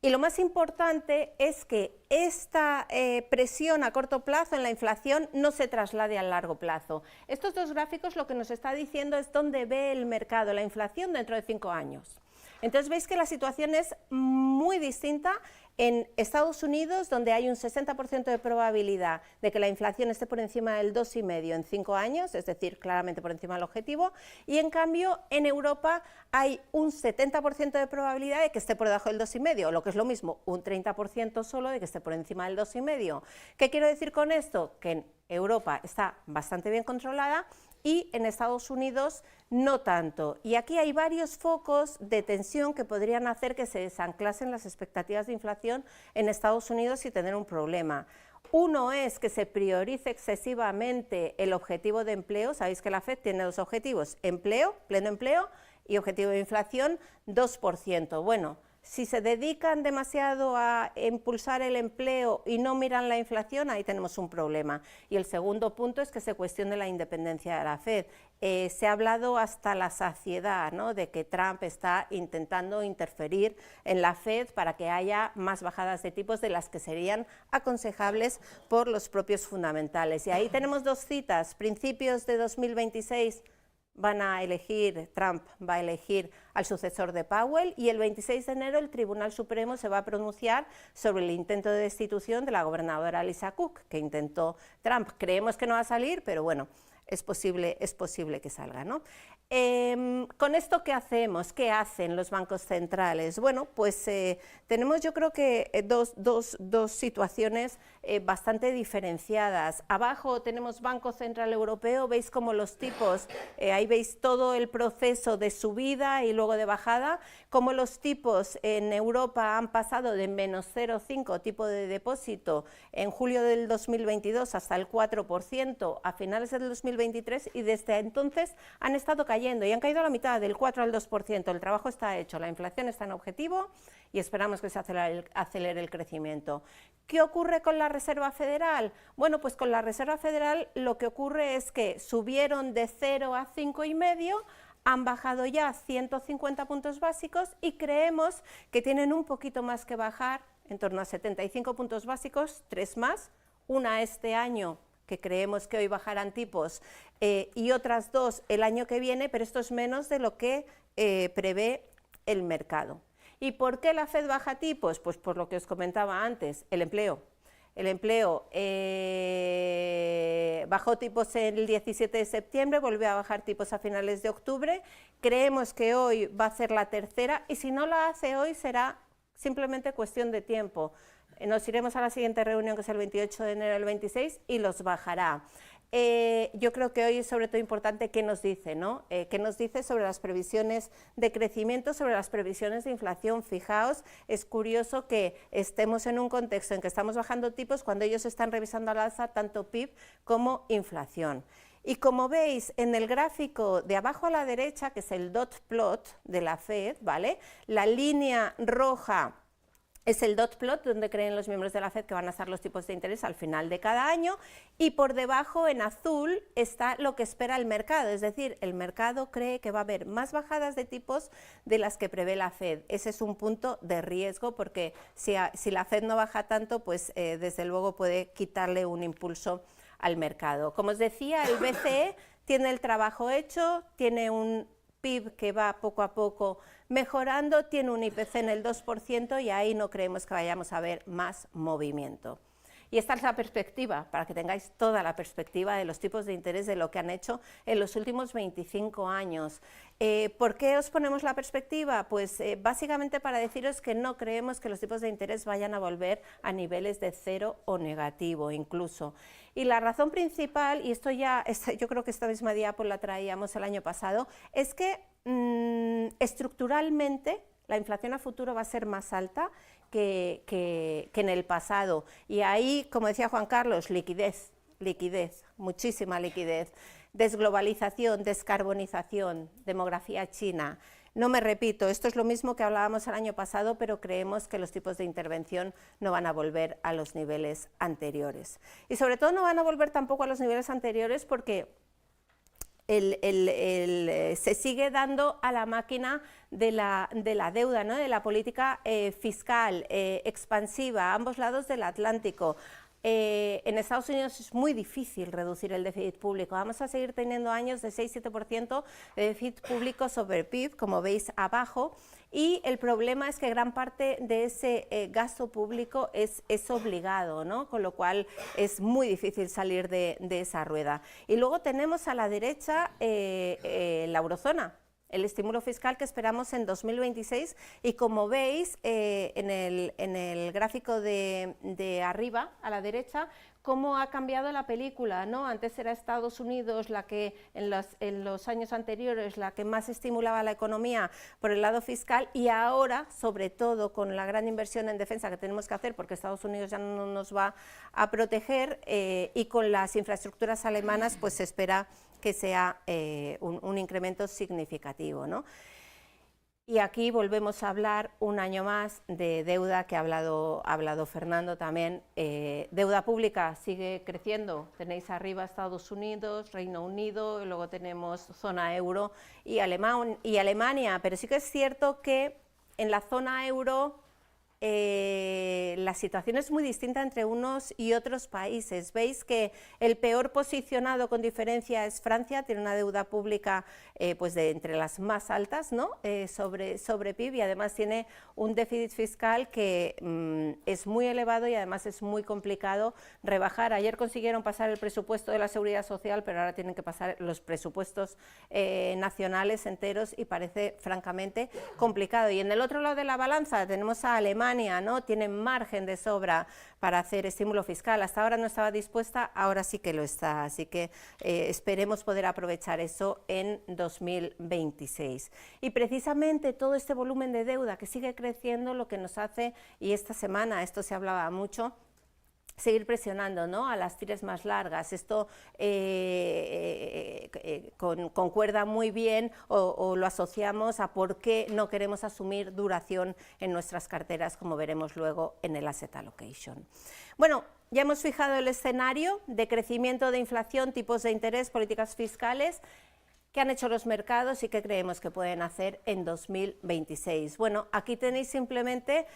Y lo más importante es que esta presión a corto plazo en la inflación no se traslade a largo plazo. Estos dos gráficos lo que nos está diciendo es dónde ve el mercado la inflación dentro de 5 años. Entonces veis que la situación es muy distinta en Estados Unidos, donde hay un 60% de probabilidad de que la inflación esté por encima del 2,5 en 5 años, es decir, claramente por encima del objetivo, y en cambio en Europa hay un 70% de probabilidad de que esté por debajo del 2,5, lo que es lo mismo, un 30% solo de que esté por encima del 2,5. ¿Qué quiero decir con esto? Que en Europa está bastante bien controlada y en Estados Unidos no tanto. Y aquí hay varios focos de tensión que podrían hacer que se desanclasen las expectativas de inflación en Estados Unidos y tener un problema. Uno es que se priorice excesivamente el objetivo de empleo. Sabéis que la FED tiene 2 objetivos, empleo, pleno empleo, y objetivo de inflación 2%. Bueno, si se dedican demasiado a impulsar el empleo y no miran la inflación, ahí tenemos un problema. Y el segundo punto es que se cuestione la independencia de la FED. Se ha hablado hasta la saciedad, ¿no?, de que Trump está intentando interferir en la FED para que haya más bajadas de tipos de las que serían aconsejables por los propios fundamentales. Y ahí tenemos 2 citas, principios de 2026, Trump va a elegir al sucesor de Powell, y el 26 de enero el Tribunal Supremo se va a pronunciar sobre el intento de destitución de la gobernadora Lisa Cook, que intentó Trump. Creemos que no va a salir, pero bueno, es posible que salga, ¿no? Con esto, ¿qué hacemos? ¿Qué hacen los bancos centrales? Bueno, pues tenemos, yo creo que dos situaciones bastante diferenciadas. Abajo tenemos Banco Central Europeo, veis como los tipos, ahí veis todo el proceso de subida y luego de bajada, como los tipos en Europa han pasado de menos 0,5 tipo de depósito en julio del 2022 hasta el 4% a finales del 2023, y desde entonces han estado cayendo y han caído a la mitad, del 4 al 2%. El trabajo está hecho, la inflación está en objetivo y esperamos que se acelere el crecimiento. ¿Qué ocurre con la Reserva Federal? Bueno, pues con la Reserva Federal lo que ocurre es que subieron de 0 a 5,5, han bajado ya 150 puntos básicos y creemos que tienen un poquito más que bajar, en torno a 75 puntos básicos, 3 más, una este año, que creemos que hoy bajarán tipos, y otras 2 el año que viene, pero esto es menos de lo que prevé el mercado. ¿Y por qué la FED baja tipos? Pues por lo que os comentaba antes, el empleo. El empleo bajó tipos el 17 de septiembre, volvió a bajar tipos a finales de octubre. Creemos que hoy va a ser la tercera y si no la hace hoy será simplemente cuestión de tiempo. Nos iremos a la siguiente reunión, que es el 28 de enero del 26, y los bajará. Yo creo que hoy es sobre todo importante qué nos dice, ¿no? Qué nos dice sobre las previsiones de crecimiento, sobre las previsiones de inflación. Fijaos, es curioso que estemos en un contexto en que estamos bajando tipos cuando ellos están revisando al alza tanto PIB como inflación. Y como veis en el gráfico de abajo a la derecha, que es el dot plot de la FED, ¿vale? La línea roja es el dot plot donde creen los miembros de la FED que van a estar los tipos de interés al final de cada año, y por debajo en azul está lo que espera el mercado, es decir, el mercado cree que va a haber más bajadas de tipos de las que prevé la FED. Ese es un punto de riesgo porque si la FED no baja tanto, pues desde luego puede quitarle un impulso al mercado. Como os decía, el BCE tiene el trabajo hecho, tiene un PIB que va poco a poco mejorando, tiene un IPC en el 2% y ahí no creemos que vayamos a ver más movimiento. Y esta es la perspectiva, para que tengáis toda la perspectiva de los tipos de interés de lo que han hecho en los últimos 25 años. ¿Por qué os ponemos la perspectiva? Pues básicamente para deciros que no creemos que los tipos de interés vayan a volver a niveles de cero o negativo incluso. Y la razón principal, y esto ya, yo creo que esta misma diapo la traíamos el año pasado, es que estructuralmente la inflación a futuro va a ser más alta que en el pasado. Y ahí, como decía Juan Carlos, liquidez, muchísima liquidez, desglobalización, descarbonización, demografía china. No me repito, esto es lo mismo que hablábamos el año pasado, pero creemos que los tipos de intervención no van a volver a los niveles anteriores. Y sobre todo no van a volver tampoco a los niveles anteriores porque se sigue dando a la máquina de la deuda, ¿no? De la política fiscal expansiva a ambos lados del Atlántico. En Estados Unidos es muy difícil reducir el déficit público. Vamos a seguir teniendo años de 6-7% de déficit público sobre PIB, como veis abajo, y el problema es que gran parte de ese gasto público es obligado, ¿no? Con lo cual es muy difícil salir de esa rueda. Y luego tenemos a la derecha la eurozona, el estímulo fiscal que esperamos en 2026 y como veis en el gráfico de arriba a la derecha, cómo ha cambiado la película, ¿no? Antes era Estados Unidos la que en los años anteriores la que más estimulaba la economía por el lado fiscal y ahora, sobre todo con la gran inversión en defensa que tenemos que hacer porque Estados Unidos ya no nos va a proteger y con las infraestructuras alemanas pues se espera que sea un incremento significativo, ¿no? Y aquí volvemos a hablar un año más de deuda que ha hablado Fernando también. Deuda pública sigue creciendo, tenéis arriba Estados Unidos, Reino Unido, y luego tenemos zona euro y Alemania, pero sí que es cierto que en la zona euro la situación es muy distinta entre unos y otros países. Veis que el peor posicionado con diferencia es Francia, tiene una deuda pública pues de entre las más altas, ¿no? sobre PIB y además tiene un déficit fiscal que es muy elevado y además es muy complicado rebajar. Ayer consiguieron pasar el presupuesto de la Seguridad Social, pero ahora tienen que pasar los presupuestos nacionales enteros y parece francamente complicado. Y en el otro lado de la balanza tenemos a Alemania, ¿no? Tienen margen de sobra para hacer estímulo fiscal. Hasta ahora no estaba dispuesta, ahora sí que lo está. Así que esperemos poder aprovechar eso en 2026. Y precisamente todo este volumen de deuda que sigue creciendo lo que nos hace, y esta semana esto se hablaba mucho, seguir presionando, ¿no? A las tires más largas. Esto concuerda muy bien o lo asociamos a por qué no queremos asumir duración en nuestras carteras, como veremos luego en el asset allocation. Bueno, ya hemos fijado el escenario de crecimiento, de inflación, tipos de interés, políticas fiscales. ¿Qué han hecho los mercados y qué creemos que pueden hacer en 2026? Bueno, aquí tenéis simplemente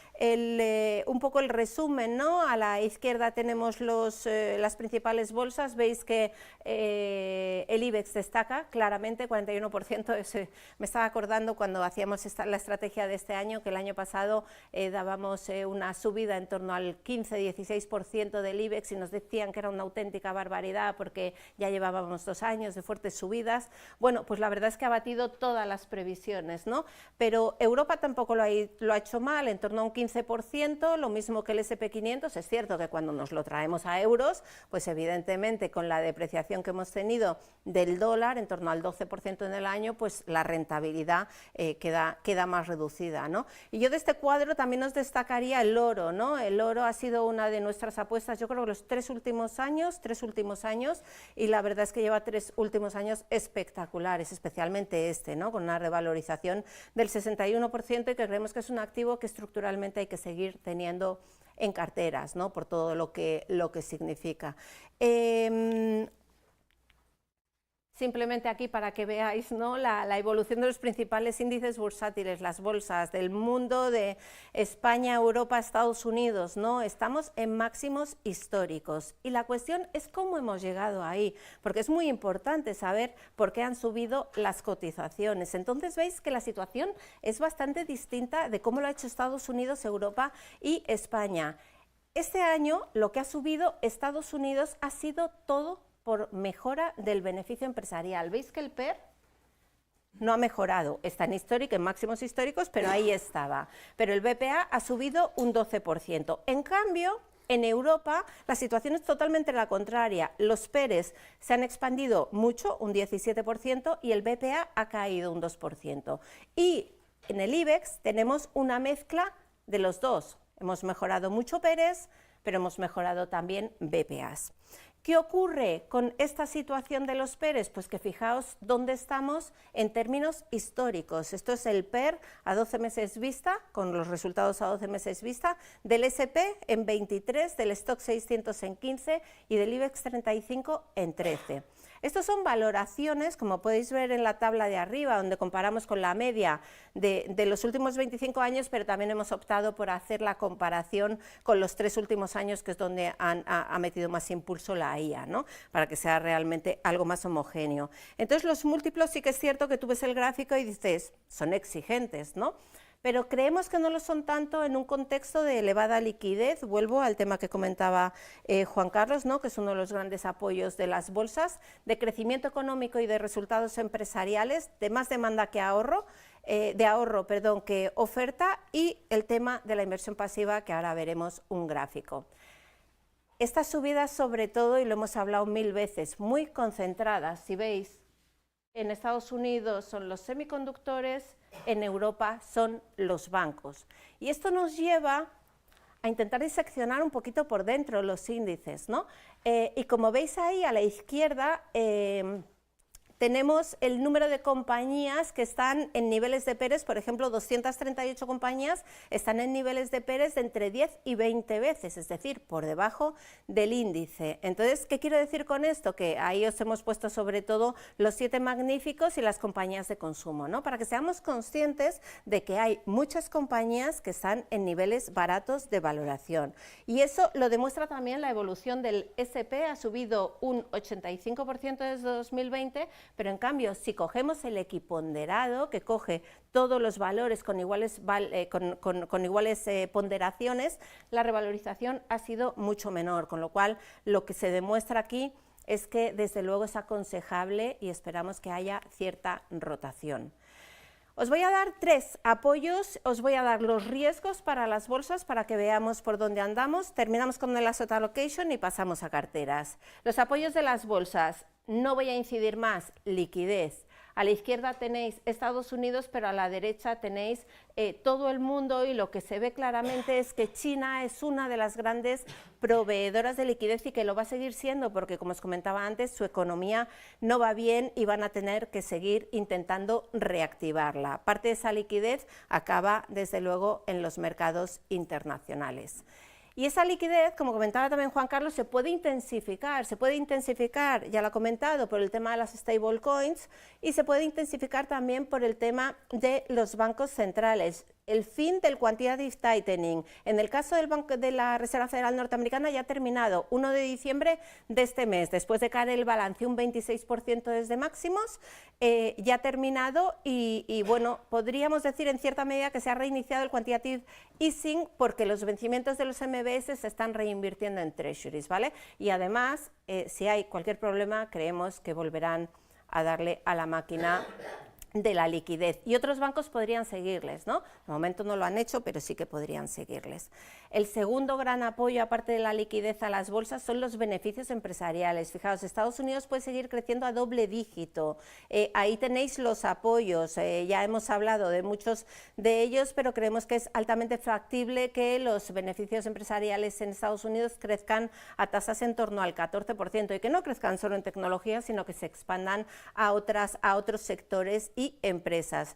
un poco el resumen, ¿no? A la izquierda tenemos las principales bolsas, veis que el IBEX destaca claramente, 41%, me estaba acordando cuando hacíamos la estrategia de este año, que el año pasado dábamos una subida en torno al 15-16% del IBEX y nos decían que era una auténtica barbaridad porque ya llevábamos 2 años de fuertes subidas. Bueno, pues la verdad es que ha batido todas las previsiones, ¿no? Pero Europa tampoco lo ha hecho mal, en torno a un 15%, lo mismo que el S&P 500. Es cierto que cuando nos lo traemos a euros, pues evidentemente con la depreciación que hemos tenido del dólar, en torno al 12% en el año, pues la rentabilidad queda más reducida, ¿no? Y yo de este cuadro también os destacaría el oro, ¿no? El oro ha sido una de nuestras apuestas, yo creo que los 3 últimos años, y la verdad es que lleva 3 últimos años espectaculares, especialmente ¿no? Con una revalorización del 61% y que creemos que es un activo que estructuralmente hay que seguir teniendo en carteras, ¿no? Por todo lo que significa. Simplemente aquí para que veáis, ¿no? la evolución de los principales índices bursátiles, las bolsas del mundo, de España, Europa, Estados Unidos, ¿no? Estamos en máximos históricos y la cuestión es cómo hemos llegado ahí, porque es muy importante saber por qué han subido las cotizaciones. Entonces veis que la situación es bastante distinta de cómo lo ha hecho Estados Unidos, Europa y España. Este año lo que ha subido Estados Unidos ha sido todo por mejora del beneficio empresarial. ¿Veis que el PER no ha mejorado? Está en máximos históricos, pero ahí estaba. Pero el BPA ha subido un 12%. En cambio, en Europa la situación es totalmente la contraria. Los PERes se han expandido mucho, un 17%, y el BPA ha caído un 2%. Y en el IBEX tenemos una mezcla de los dos. Hemos mejorado mucho PERes, pero hemos mejorado también BPAs. ¿Qué ocurre con esta situación de los PERes? Pues que fijaos dónde estamos en términos históricos. Esto es el PER a 12 meses vista, con los resultados a 12 meses vista, del SP en 23, del Stock 600 en 15 y del IBEX 35 en 13. Estos son valoraciones, como podéis ver en la tabla de arriba, donde comparamos con la media de los últimos 25 años, pero también hemos optado por hacer la comparación con los 3 últimos años, que es donde ha metido más impulso la IA, ¿no? Para que sea realmente algo más homogéneo. Entonces los múltiplos sí que es cierto que tú ves el gráfico y dices, son exigentes, ¿no? Pero creemos que no lo son tanto en un contexto de elevada liquidez. Vuelvo al tema que comentaba Juan Carlos, ¿no? Que es uno de los grandes apoyos de las bolsas, de crecimiento económico y de resultados empresariales, de más demanda que que oferta, y el tema de la inversión pasiva, que ahora veremos un gráfico. Estas subidas, sobre todo, y lo hemos hablado 1000 veces, muy concentradas, si veis, en Estados Unidos son los semiconductores, en Europa son los bancos. Y esto nos lleva a intentar diseccionar un poquito por dentro los índices, ¿no? Y como veis ahí a la izquierda, tenemos el número de compañías que están en niveles de PERes, por ejemplo, 238 compañías están en niveles de PERes de entre 10 y 20 veces, es decir, por debajo del índice. Entonces, ¿qué quiero decir con esto? Que ahí os hemos puesto sobre todo los 7 magníficos y las compañías de consumo, ¿no? Para que seamos conscientes de que hay muchas compañías que están en niveles baratos de valoración. Y eso lo demuestra también la evolución del SP, ha subido un 85% desde 2020, pero en cambio, si cogemos el equiponderado, que coge todos los valores con iguales ponderaciones, la revalorización ha sido mucho menor, con lo cual lo que se demuestra aquí es que desde luego es aconsejable y esperamos que haya cierta rotación. Os voy a dar 3 apoyos, os voy a dar los riesgos para las bolsas para que veamos por dónde andamos. Terminamos con el asset allocation y pasamos a carteras. Los apoyos de las bolsas, no voy a incidir más, liquidez. A la izquierda tenéis Estados Unidos, pero a la derecha tenéis todo el mundo, y lo que se ve claramente es que China es una de las grandes proveedoras de liquidez y que lo va a seguir siendo, porque como os comentaba antes, su economía no va bien y van a tener que seguir intentando reactivarla. Parte de esa liquidez acaba desde luego en los mercados internacionales. Y esa liquidez, como comentaba también Juan Carlos, se puede intensificar, ya lo ha comentado, por el tema de las stablecoins y se puede intensificar también por el tema de los bancos centrales. El fin del quantitative tightening, en el caso del Banco de la Reserva Federal Norteamericana, ya ha terminado, 1 de diciembre de este mes, después de caer el balance un 26% desde máximos, ya ha terminado y bueno, podríamos decir en cierta medida que se ha reiniciado el quantitative easing porque los vencimientos de los MBS se están reinvirtiendo en treasuries, ¿vale? Y además, si hay cualquier problema, creemos que volverán a darle a la máquina de la liquidez y otros bancos podrían seguirles, ¿no? De momento no lo han hecho, pero sí que podrían seguirles. El segundo gran apoyo, aparte de la liquidez a las bolsas, son los beneficios empresariales. Fijaos, Estados Unidos puede seguir creciendo a doble dígito. Ahí tenéis los apoyos, ya hemos hablado de muchos de ellos, pero creemos que es altamente factible que los beneficios empresariales en Estados Unidos crezcan a tasas en torno al 14% y que no crezcan solo en tecnología, sino que se expandan a otros sectores y empresas.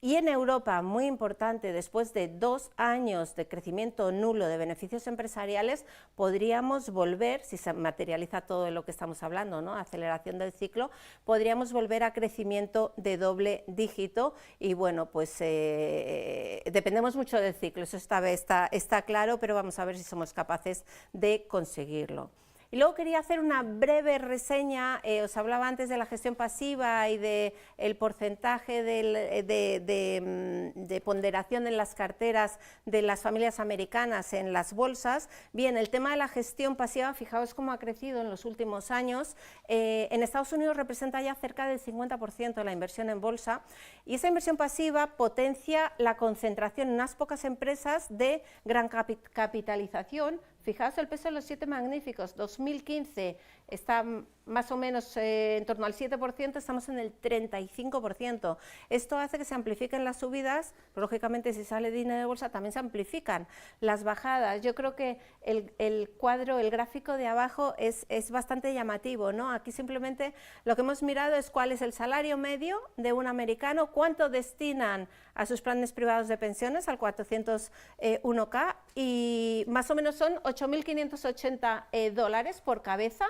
Y en Europa, muy importante, después de 2 años de crecimiento nulo de beneficios empresariales, podríamos volver, si se materializa todo de lo que estamos hablando, ¿no? Aceleración del ciclo, podríamos volver a crecimiento de doble dígito y bueno, pues dependemos mucho del ciclo, eso está claro, pero vamos a ver si somos capaces de conseguirlo. Y luego quería hacer una breve reseña, os hablaba antes de la gestión pasiva y del porcentaje de ponderación en las carteras de las familias americanas en las bolsas. Bien, el tema de la gestión pasiva, fijaos cómo ha crecido en los últimos años. En Estados Unidos representa ya cerca del 50% de la inversión en bolsa y esa inversión pasiva potencia la concentración en unas pocas empresas de gran capitalización. Fijaos el peso de los 7 magníficos, 2015 está más o menos en torno al 7%, estamos en el 35%. Esto hace que se amplifiquen las subidas, pero lógicamente si sale dinero de bolsa también se amplifican las bajadas. Yo creo que el cuadro, el gráfico de abajo es bastante llamativo, ¿no? Aquí simplemente lo que hemos mirado es cuál es el salario medio de un americano, cuánto destinan a sus planes privados de pensiones, al 401k, y más o menos son $8.580 por cabeza.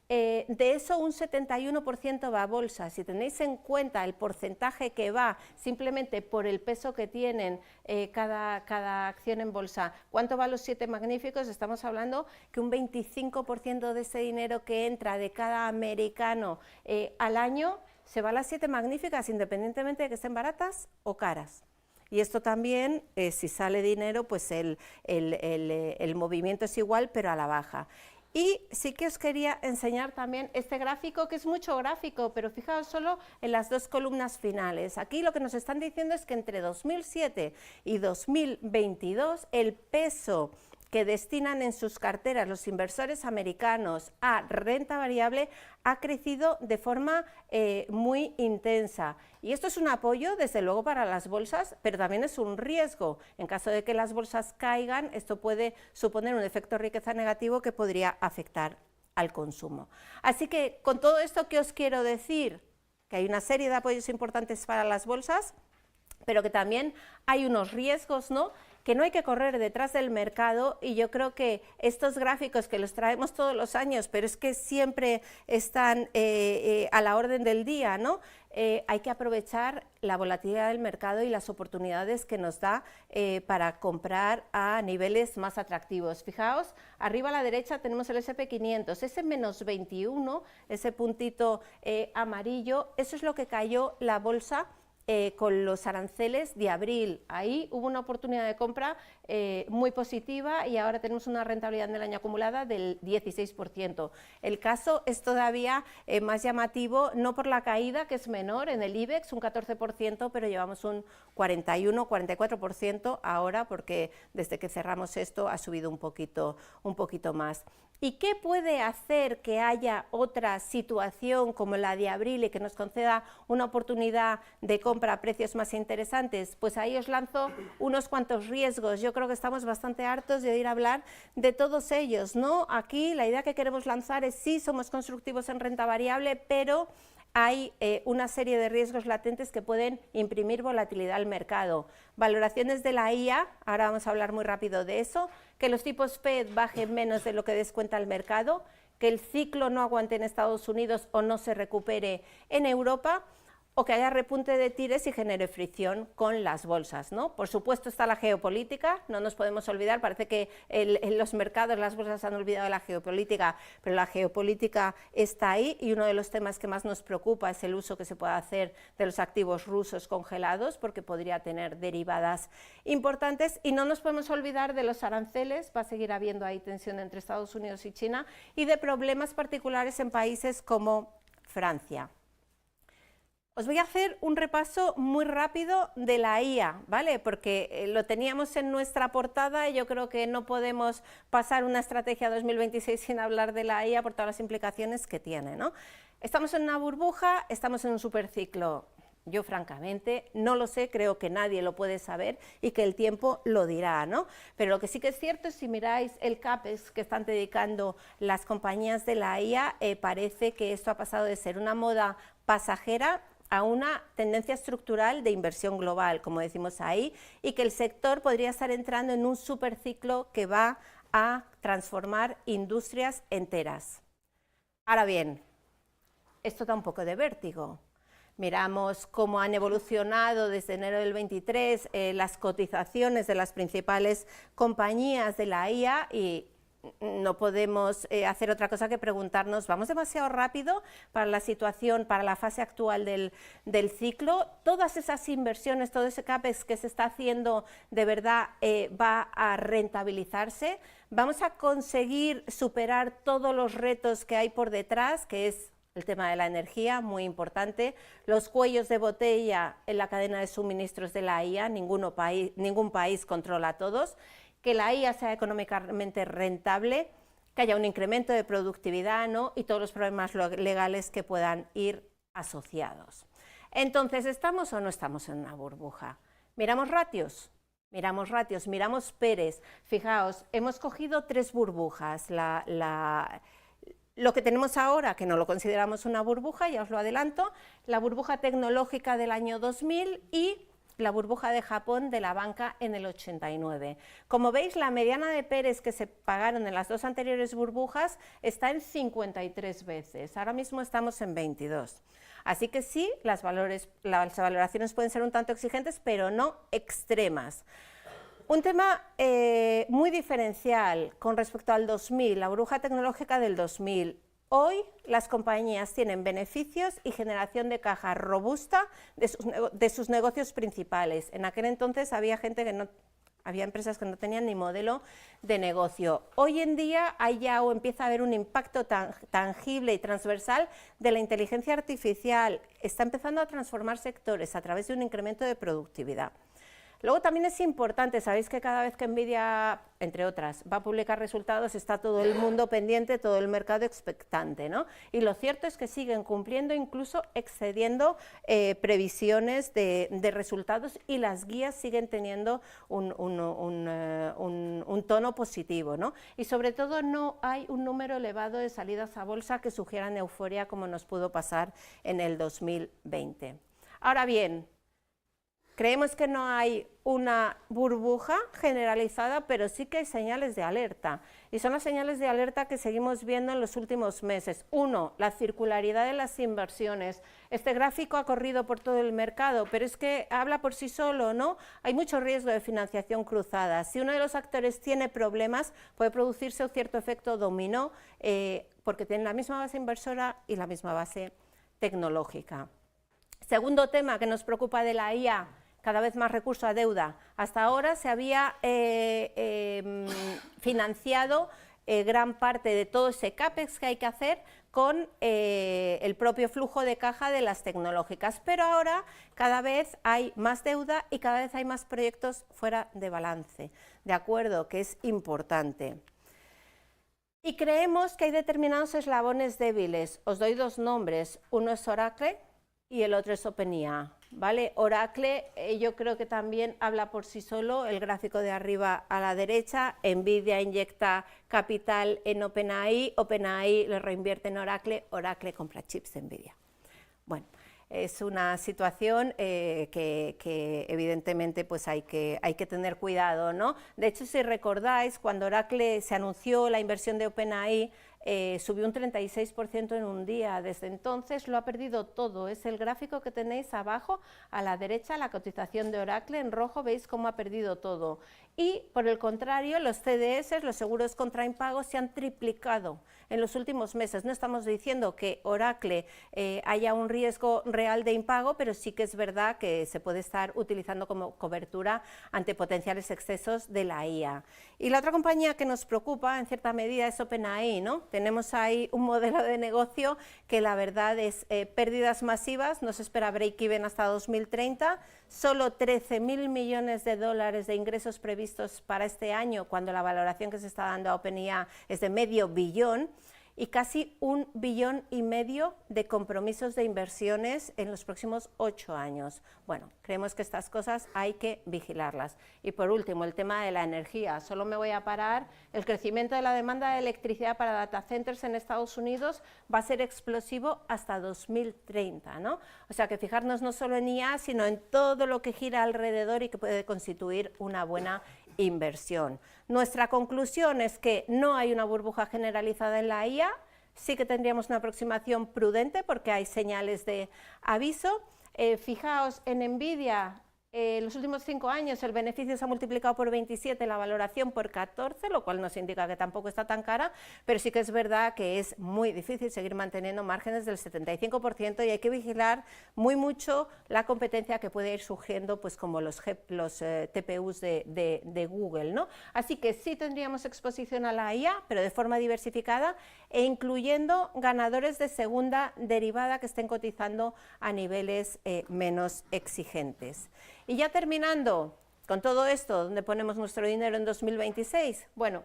De eso un 71% va a bolsa. Si tenéis en cuenta el porcentaje que va simplemente por el peso que tienen cada acción en bolsa, ¿cuánto va a los 7 magníficos? Estamos hablando que un 25% de ese dinero que entra de cada americano al año se va a las 7 magníficas, independientemente de que estén baratas o caras. Y esto también, si sale dinero, pues el movimiento es igual, pero a la baja. Y sí que os quería enseñar también este gráfico, que es mucho gráfico, pero fijaos solo en las 2 columnas finales. Aquí lo que nos están diciendo es que entre 2007 y 2022 el peso que destinan en sus carteras los inversores americanos a renta variable ha crecido de forma muy intensa. Y esto es un apoyo, desde luego, para las bolsas, pero también es un riesgo. En caso de que las bolsas caigan, esto puede suponer un efecto riqueza negativo que podría afectar al consumo. Así que, con todo esto, ¿qué os quiero decir? Que hay una serie de apoyos importantes para las bolsas, pero que también hay unos riesgos, ¿no?, que no hay que correr detrás del mercado, y yo creo que estos gráficos que los traemos todos los años, pero es que siempre están a la orden del día, ¿no? Hay que aprovechar la volatilidad del mercado y las oportunidades que nos da para comprar a niveles más atractivos. Fijaos, arriba a la derecha tenemos el SP500, ese menos 21, ese puntito amarillo, eso es lo que cayó la bolsa con los aranceles de abril. Ahí hubo una oportunidad de compra muy positiva y ahora tenemos una rentabilidad en el año acumulada del 16%. El caso es todavía más llamativo, no por la caída, que es menor en el IBEX, un 14%, pero llevamos un 41-44% ahora, porque desde que cerramos esto ha subido un poquito más. ¿Y qué puede hacer que haya otra situación como la de abril y que nos conceda una oportunidad de compra a precios más interesantes? Pues ahí os lanzo unos cuantos riesgos. Yo creo que estamos bastante hartos de oír hablar de todos ellos, ¿no? Aquí la idea que queremos lanzar es: sí, somos constructivos en renta variable, pero hay una serie de riesgos latentes que pueden imprimir volatilidad al mercado. Valoraciones de la IA, ahora vamos a hablar muy rápido de eso, que los tipos FED bajen menos de lo que descuenta el mercado, que el ciclo no aguante en Estados Unidos o no se recupere en Europa, o que haya repunte de tires y genere fricción con las bolsas, ¿no? Por supuesto está la geopolítica, no nos podemos olvidar, parece que en los mercados, las bolsas han olvidado de la geopolítica, pero la geopolítica está ahí y uno de los temas que más nos preocupa es el uso que se puede hacer de los activos rusos congelados, porque podría tener derivadas importantes, y no nos podemos olvidar de los aranceles, va a seguir habiendo ahí tensión entre Estados Unidos y China, y de problemas particulares en países como Francia. Os voy a hacer un repaso muy rápido de la IA, ¿vale? Porque lo teníamos en nuestra portada y yo creo que no podemos pasar una estrategia 2026 sin hablar de la IA por todas las implicaciones que tiene, ¿no? Estamos en una burbuja, estamos en un superciclo. Yo francamente no lo sé, creo que nadie lo puede saber y que el tiempo lo dirá, ¿no? Pero lo que sí que es cierto es, si miráis el CAPEX que están dedicando las compañías de la IA, parece que esto ha pasado de ser una moda pasajera a una tendencia estructural de inversión global, como decimos ahí, y que el sector podría estar entrando en un superciclo que va a transformar industrias enteras. Ahora bien, esto da un poco de vértigo. Miramos cómo han evolucionado desde enero del 23 las cotizaciones de las principales compañías de la IA y no podemos hacer otra cosa que preguntarnos, ¿vamos demasiado rápido para la situación, para la fase actual del ciclo? Todas esas inversiones, todo ese CAPEX que se está haciendo, ¿de verdad va a rentabilizarse? ¿Vamos a conseguir superar todos los retos que hay por detrás, que es el tema de la energía, muy importante, los cuellos de botella en la cadena de suministros de la IA, ningún país controla a todos, que la IA sea económicamente rentable, que haya un incremento de productividad, ¿no? Y todos los problemas legales que puedan ir asociados. Entonces, ¿estamos o no estamos en una burbuja? ¿Miramos ratios? Miramos PERES. Fijaos, hemos cogido 3 burbujas. Lo que tenemos ahora, que no lo consideramos una burbuja, ya os lo adelanto, la burbuja tecnológica del año 2000 y la burbuja de Japón de la banca en el 89. Como veis, la mediana de PERES que se pagaron en las 2 anteriores burbujas está en 53 veces, ahora mismo estamos en 22. Así que sí, las valoraciones pueden ser un tanto exigentes, pero no extremas. Un tema muy diferencial con respecto al 2000, la burbuja tecnológica del 2000. Hoy las compañías tienen beneficios y generación de caja robusta de sus negocios principales. En aquel entonces había empresas que no tenían ni modelo de negocio. Hoy en día hay ya o empieza a haber un impacto tangible y transversal de la inteligencia artificial. Está empezando a transformar sectores a través de un incremento de productividad. Luego también es importante, sabéis que cada vez que Nvidia, entre otras, va a publicar resultados, está todo el mundo pendiente, todo el mercado expectante, ¿no? Y lo cierto es que siguen cumpliendo, incluso excediendo previsiones de resultados, y las guías siguen teniendo un tono positivo, ¿no? Y sobre todo no hay un número elevado de salidas a bolsa que sugieran euforia como nos pudo pasar en el 2020. Ahora bien, creemos que no hay una burbuja generalizada, pero sí que hay señales de alerta. Y son las señales de alerta que seguimos viendo en los últimos meses. 1, la circularidad de las inversiones. Este gráfico ha corrido por todo el mercado, pero es que habla por sí solo, ¿no? Hay mucho riesgo de financiación cruzada. Si uno de los actores tiene problemas, puede producirse un cierto efecto dominó, porque tienen la misma base inversora y la misma base tecnológica. Segundo tema que nos preocupa de la IA, cada vez más recurso a deuda. Hasta ahora se había financiado gran parte de todo ese CAPEX que hay que hacer con el propio flujo de caja de las tecnológicas, pero ahora cada vez hay más deuda y cada vez hay más proyectos fuera de balance, ¿de acuerdo? Que es importante. Y creemos que hay determinados eslabones débiles. Os doy 2 nombres, uno es Oracle y el otro es OpenAI. ¿Vale? Oracle, yo creo que también habla por sí solo, el gráfico de arriba a la derecha. Nvidia inyecta capital en OpenAI, OpenAI lo reinvierte en Oracle, Oracle compra chips de Nvidia. Bueno, es una situación que evidentemente pues hay que tener cuidado, ¿no? De hecho, si recordáis, cuando Oracle se anunció la inversión de OpenAI, subió un 36% en un día. Desde entonces lo ha perdido todo. Es el gráfico que tenéis abajo a la derecha, la cotización de Oracle en rojo, veis cómo ha perdido todo. Y por el contrario, los CDS, los seguros contra impago, se han triplicado en los últimos meses. No estamos diciendo que Oracle haya un riesgo real de impago, pero sí que es verdad que se puede estar utilizando como cobertura ante potenciales excesos de la IA. Y la otra compañía que nos preocupa en cierta medida es OpenAI, ¿no? Tenemos ahí un modelo de negocio que la verdad es pérdidas masivas, no se espera break-even hasta 2030, solo 13.000 millones de dólares de ingresos previstos para este año, cuando la valoración que se está dando a OpenAI es de medio billón, y casi 1,5 billones de compromisos de inversiones en los próximos 8 años. Bueno, creemos que estas cosas hay que vigilarlas. Y por último, el tema de la energía. Solo me voy a parar. El crecimiento de la demanda de electricidad para data centers en Estados Unidos va a ser explosivo hasta 2030, ¿no? O sea que fijarnos no solo en IA, sino en todo lo que gira alrededor y que puede constituir una buena inversión. Nuestra conclusión es que no hay una burbuja generalizada en la IA, sí que tendríamos una aproximación prudente porque hay señales de aviso. Fijaos en Nvidia, en los últimos 5 años el beneficio se ha multiplicado por 27, la valoración por 14, lo cual nos indica que tampoco está tan cara, pero sí que es verdad que es muy difícil seguir manteniendo márgenes del 75% y hay que vigilar muy mucho la competencia que puede ir surgiendo, pues como los TPUs de Google, ¿no? Así que sí tendríamos exposición a la IA, pero de forma diversificada e incluyendo ganadores de segunda derivada que estén cotizando a niveles menos exigentes. Y ya terminando con todo esto, ¿dónde ponemos nuestro dinero en 2026? Bueno,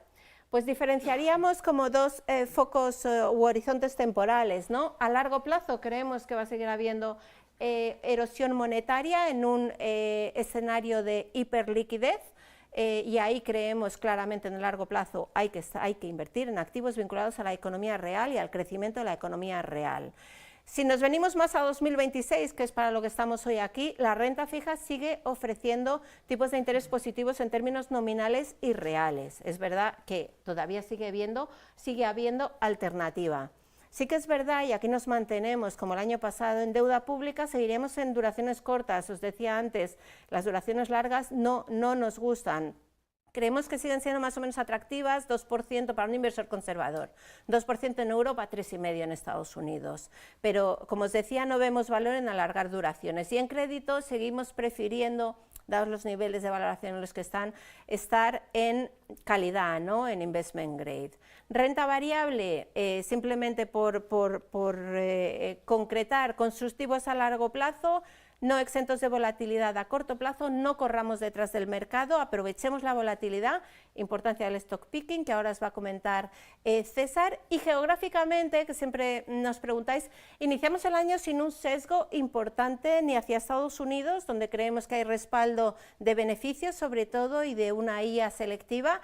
pues diferenciaríamos como dos focos u horizontes temporales, ¿no? A largo plazo creemos que va a seguir habiendo erosión monetaria en un escenario de hiperliquidez, y ahí creemos claramente en el largo plazo hay que invertir en activos vinculados a la economía real y al crecimiento de la economía real. Si nos venimos más a 2026, que es para lo que estamos hoy aquí, la renta fija sigue ofreciendo tipos de interés positivos en términos nominales y reales. Es verdad que todavía sigue habiendo alternativa. Sí que es verdad, y aquí nos mantenemos, como el año pasado, en deuda pública, seguiremos en duraciones cortas. Os decía antes, las duraciones largas no nos gustan. Creemos que siguen siendo más o menos atractivas, 2% para un inversor conservador, 2% en Europa, 3,5% en Estados Unidos. Pero, como os decía, no vemos valor en alargar duraciones. Y en crédito seguimos prefiriendo, dados los niveles de valoración en los que están, estar en calidad, ¿no? En investment grade. Renta variable, simplemente por concretar, constructivos a largo plazo, no exentos de volatilidad a corto plazo, no corramos detrás del mercado, aprovechemos la volatilidad, importancia del stock picking, que ahora os va a comentar César, y geográficamente, que siempre nos preguntáis, iniciamos el año sin un sesgo importante ni hacia Estados Unidos, donde creemos que hay respaldo de beneficios sobre todo y de una IA selectiva,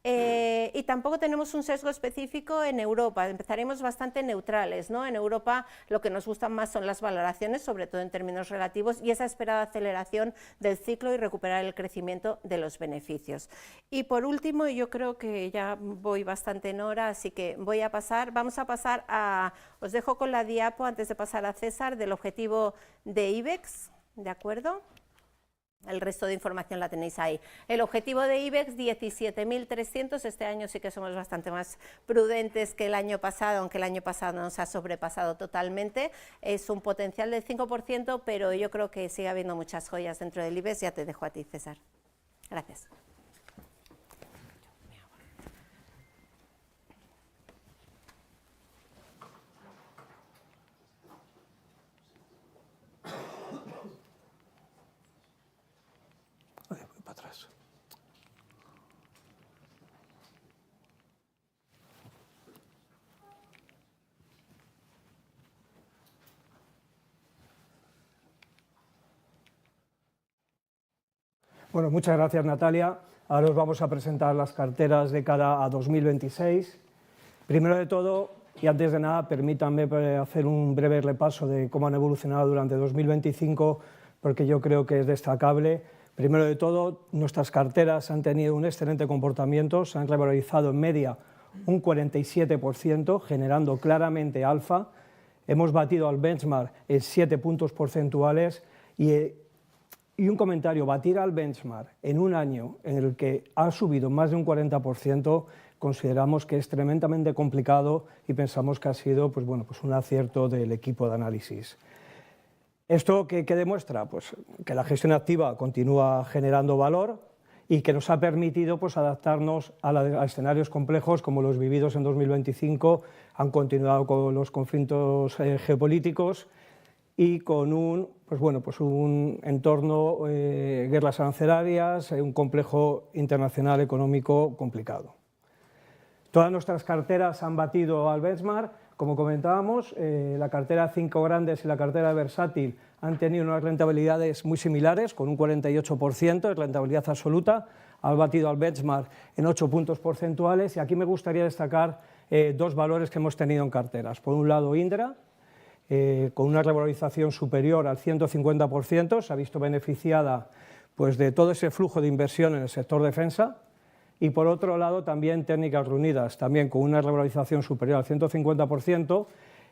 y tampoco tenemos un sesgo específico en Europa, empezaremos bastante neutrales, ¿no? En Europa lo que nos gustan más son las valoraciones, sobre todo en términos relativos, y esa esperada aceleración del ciclo y recuperar el crecimiento de los beneficios. Y por último, yo creo que ya voy bastante en hora, así que vamos a pasar a, os dejo con la diapo antes de pasar a César, del objetivo de IBEX, ¿de acuerdo? El resto de información la tenéis ahí. El objetivo de IBEX, 17.300. Este año sí que somos bastante más prudentes que el año pasado, aunque el año pasado nos ha sobrepasado totalmente. Es un potencial del 5%, pero yo creo que sigue habiendo muchas joyas dentro del IBEX. Ya te dejo a ti, César. Gracias. Bueno, muchas gracias, Natalia. Ahora os vamos a presentar las carteras de cara a 2026. Primero de todo, Y antes de nada, permítanme hacer un breve repaso de cómo han evolucionado durante 2025, porque yo creo que es destacable. Primero de todo, nuestras carteras han tenido un excelente comportamiento, se han revalorizado en media un 47%, generando claramente alfa. Hemos batido al benchmark en 7 puntos porcentuales y un comentario, batir al benchmark en un año en el que ha subido más de un 40%, consideramos que es tremendamente complicado y pensamos que ha sido pues un acierto del equipo de análisis. ¿Esto qué demuestra? Pues que la gestión activa continúa generando valor y que nos ha permitido pues, adaptarnos a escenarios complejos como los vividos en 2025, han continuado con los conflictos geopolíticos y con un entorno, guerras arancelarias, un complejo internacional económico complicado. Todas nuestras carteras han batido al benchmark, como comentábamos, la cartera 5 grandes y la cartera versátil han tenido unas rentabilidades muy similares, con un 48% de rentabilidad absoluta, han batido al benchmark en 8 puntos porcentuales y aquí me gustaría destacar dos valores que hemos tenido en carteras. Por un lado, Indra, con una revalorización superior al 150%, se ha visto beneficiada pues, de todo ese flujo de inversión en el sector defensa. Y por otro lado también Técnicas Reunidas, también con una revalorización superior al 150%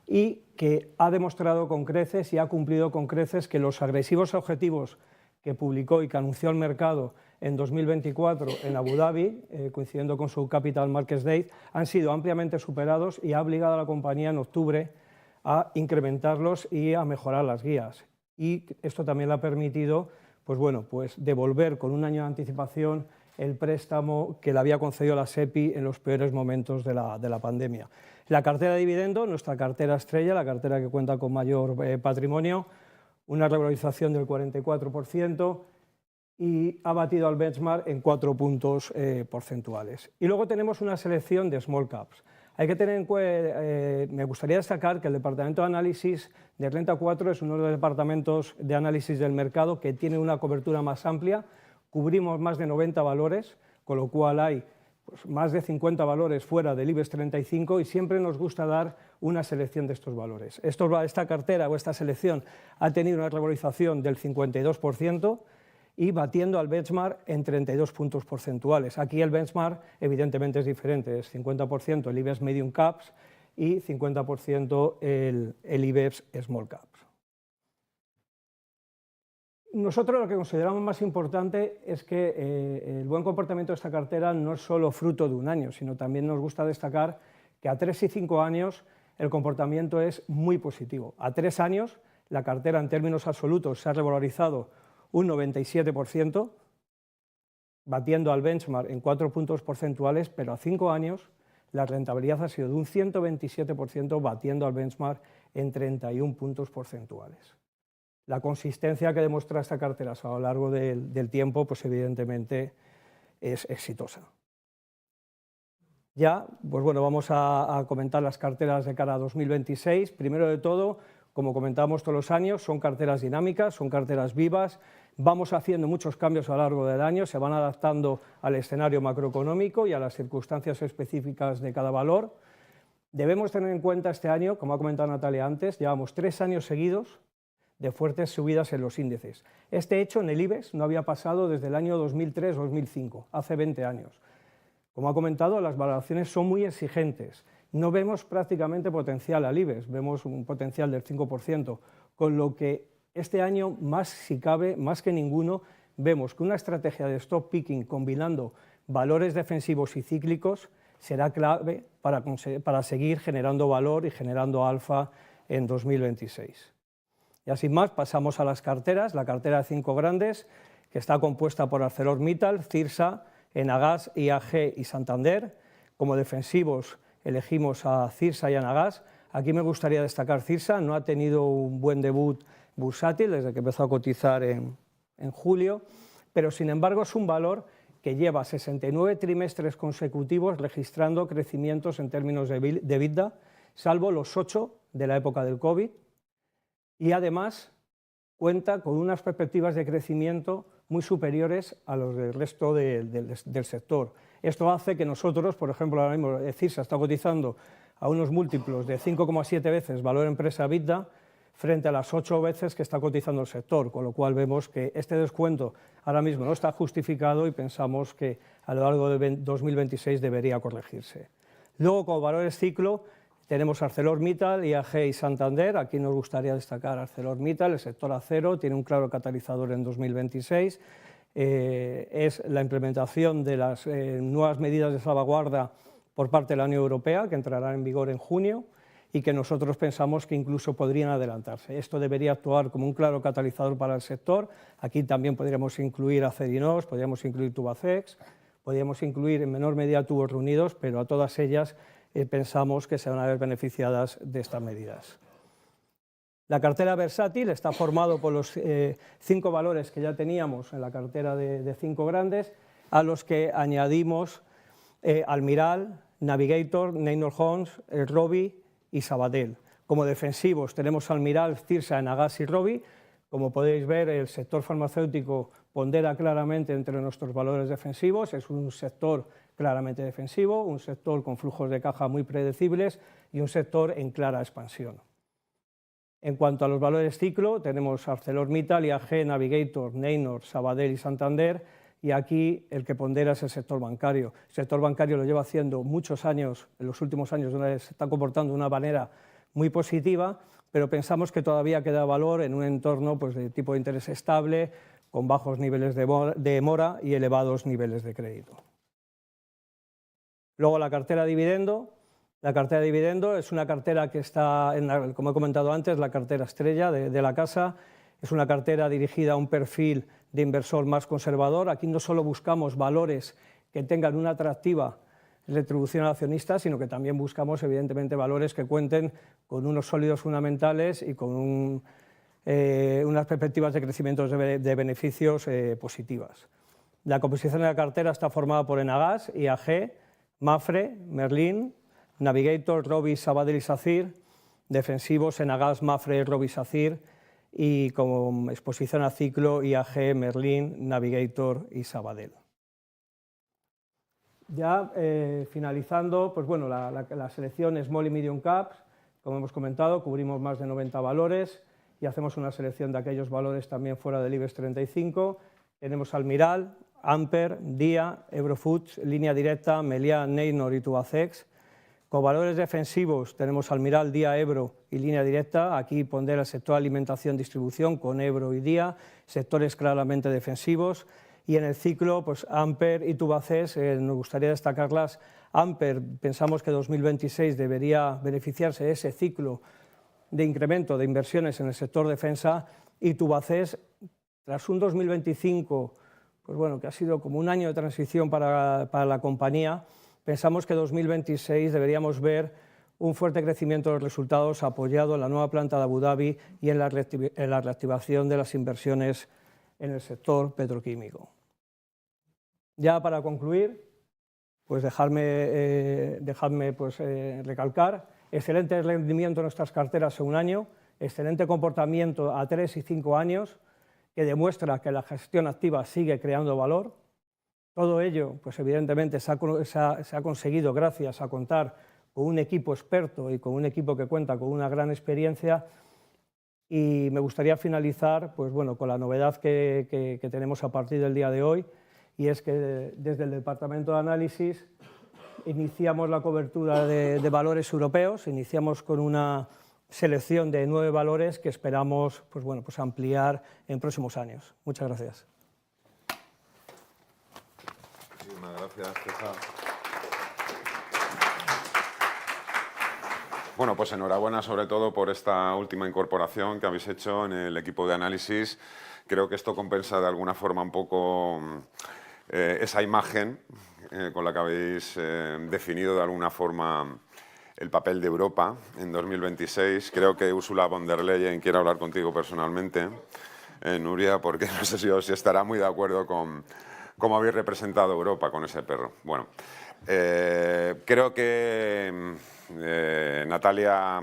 y que ha demostrado con creces y ha cumplido con creces que los agresivos objetivos que publicó y que anunció el mercado en 2024 en Abu Dhabi, coincidiendo con su Capital Markets Day, han sido ampliamente superados y ha obligado a la compañía en octubre a incrementarlos y a mejorar las guías. Y esto también le ha permitido pues devolver con un año de anticipación el préstamo que le había concedido la SEPI en los peores momentos de la pandemia. La cartera de dividendo, nuestra cartera estrella, la cartera que cuenta con mayor patrimonio, una revalorización del 44% y ha batido al benchmark en 4 puntos porcentuales. Y luego tenemos una selección de small caps. Hay que tener en cuenta, me gustaría destacar que el departamento de análisis de Renta 4 es uno de los departamentos de análisis del mercado que tiene una cobertura más amplia. Cubrimos más de 90 valores, con lo cual hay pues, más de 50 valores fuera del IBEX 35 y siempre nos gusta dar una selección de estos valores. Esta cartera o esta selección ha tenido una revalorización del 52% y batiendo al benchmark en 32 puntos porcentuales. Aquí el benchmark evidentemente es diferente, es 50% el IBEX Medium Caps y 50% el IBEX Small Caps. Nosotros lo que consideramos más importante es que el buen comportamiento de esta cartera no es solo fruto de un año, sino también nos gusta destacar que a 3 y 5 años el comportamiento es muy positivo. A 3 años la cartera en términos absolutos se ha revalorizado un 97%, batiendo al benchmark en 4 puntos porcentuales, pero a 5 años la rentabilidad ha sido de un 127%, batiendo al benchmark en 31 puntos porcentuales. La consistencia que demuestra esta cartera a lo largo del tiempo, pues evidentemente es exitosa. Ya, pues bueno, vamos a comentar las carteras de cara a 2026. Primero de todo, como comentamos todos los años, son carteras dinámicas, son carteras vivas. Vamos haciendo muchos cambios a lo largo del año, se van adaptando al escenario macroeconómico y a las circunstancias específicas de cada valor. Debemos tener en cuenta este año, como ha comentado Natalia antes, llevamos 3 años seguidos de fuertes subidas en los índices. Este hecho en el IBEX no había pasado desde el año 2003-2005, hace 20 años. Como ha comentado, las valoraciones son muy exigentes. No vemos prácticamente potencial al IBEX, vemos un potencial del 5%, con lo que este año, más si cabe, más que ninguno, vemos que una estrategia de stock picking combinando valores defensivos y cíclicos será clave para seguir generando valor y generando alfa en 2026. Ya sin más, pasamos a las carteras. La cartera de 5 grandes, que está compuesta por ArcelorMittal, Cirsa, Enagas, IAG y Santander. Como defensivos elegimos a Cirsa y a Enagas. Aquí me gustaría destacar Cirsa, no ha tenido un buen debut bursátil desde que empezó a cotizar en julio, pero sin embargo es un valor que lleva 69 trimestres consecutivos registrando crecimientos en términos de EBITDA, salvo los 8 de la época del COVID, y además cuenta con unas perspectivas de crecimiento muy superiores a los del resto del sector. Esto hace que nosotros, por ejemplo, ahora mismo CIRSA está cotizando a unos múltiplos de 5,7 veces valor empresa EBITDA frente a las 8 veces que está cotizando el sector, con lo cual vemos que este descuento ahora mismo no está justificado y pensamos que a lo largo de 2026 debería corregirse. Luego, como valores ciclo, tenemos ArcelorMittal, IAG y Santander. Aquí nos gustaría destacar ArcelorMittal, el sector acero, tiene un claro catalizador en 2026. Es la implementación de las nuevas medidas de salvaguarda por parte de la Unión Europea, que entrarán en vigor en junio, y que nosotros pensamos que incluso podrían adelantarse. Esto debería actuar como un claro catalizador para el sector. Aquí también podríamos incluir Acerinox, podríamos incluir Tubacex, podríamos incluir en menor medida Tubos Reunidos, pero a todas ellas pensamos que se van a ver beneficiadas de estas medidas. La cartera versátil está formado por los 5 valores que ya teníamos en la cartera de 5 grandes, a los que añadimos Almiral, Navigator, Neinor Homes, Robi y Sabadell. Como defensivos tenemos Almiral, CIRSA, Enagás y Robi. Como podéis ver, el sector farmacéutico pondera claramente entre nuestros valores defensivos, es un sector claramente defensivo, un sector con flujos de caja muy predecibles y un sector en clara expansión. En cuanto a los valores ciclo, tenemos ArcelorMittal, IAG, Navigator, Neinor, Sabadell y Santander, y aquí el que pondera es el sector bancario. El sector bancario lo lleva haciendo muchos años, en los últimos años se está comportando de una manera muy positiva, pero pensamos que todavía queda valor en un entorno pues, de tipo de interés estable, con bajos niveles de mora y elevados niveles de crédito. Luego la cartera de dividendo. La cartera de dividendo es una cartera que está, como he comentado antes, la cartera estrella de la casa. Es una cartera dirigida a un perfil de inversor más conservador. Aquí no solo buscamos valores que tengan una atractiva retribución al accionista, sino que también buscamos, evidentemente, valores que cuenten con unos sólidos fundamentales y con unas perspectivas de crecimiento de beneficios positivas. La composición de la cartera está formada por Enagás, IAG, Mapfre, Merlin, Navigator, Robi, Sabadell y SACIR, defensivos Enagás, Mapfre, Robi, SACIR, y como exposición a ciclo IAG, Merlin, Navigator y Sabadell. Ya finalizando, pues bueno, la selección Small y Medium Caps, como hemos comentado, cubrimos más de 90 valores y hacemos una selección de aquellos valores también fuera del IBEX 35. Tenemos Almiral, Amper, Dia, Eurofoods, Línea Directa, Meliá, Neinor y Tubacex. Con valores defensivos tenemos Almiral, Dia, Ebro y Línea Directa. Aquí pondera el sector alimentación-distribución con Ebro y Dia, sectores claramente defensivos. Y en el ciclo, pues Amper y Tubacex, nos gustaría destacarlas. Amper, pensamos que 2026 debería beneficiarse de ese ciclo de incremento de inversiones en el sector defensa, y Tubacex, tras un 2025, pues bueno, que ha sido como un año de transición para la compañía, pensamos que 2026 deberíamos ver un fuerte crecimiento de los resultados apoyado en la nueva planta de Abu Dhabi y en la reactivación de las inversiones en el sector petroquímico. Ya para concluir, pues dejadme recalcar, excelente rendimiento en nuestras carteras en un año, excelente comportamiento a 3 y 5 años, que demuestra que la gestión activa sigue creando valor. Todo ello, pues evidentemente se ha conseguido gracias a contar con un equipo experto y con un equipo que cuenta con una gran experiencia. Y me gustaría finalizar pues bueno, con la novedad que tenemos a partir del día de hoy, y es que desde el Departamento de Análisis iniciamos la cobertura de valores europeos, iniciamos con una selección de 9 valores que esperamos pues bueno, pues ampliar en próximos años. Muchas gracias. Muchísimas gracias, César. Bueno, pues enhorabuena sobre todo por esta última incorporación que habéis hecho en el equipo de análisis. Creo que esto compensa de alguna forma un poco esa imagen con la que habéis definido de alguna forma el papel de Europa en 2026. Creo que Ursula von der Leyen quiere hablar contigo personalmente, Nuria, porque no sé si estará muy de acuerdo con cómo habéis representado Europa con ese perro. Bueno, creo que Natalia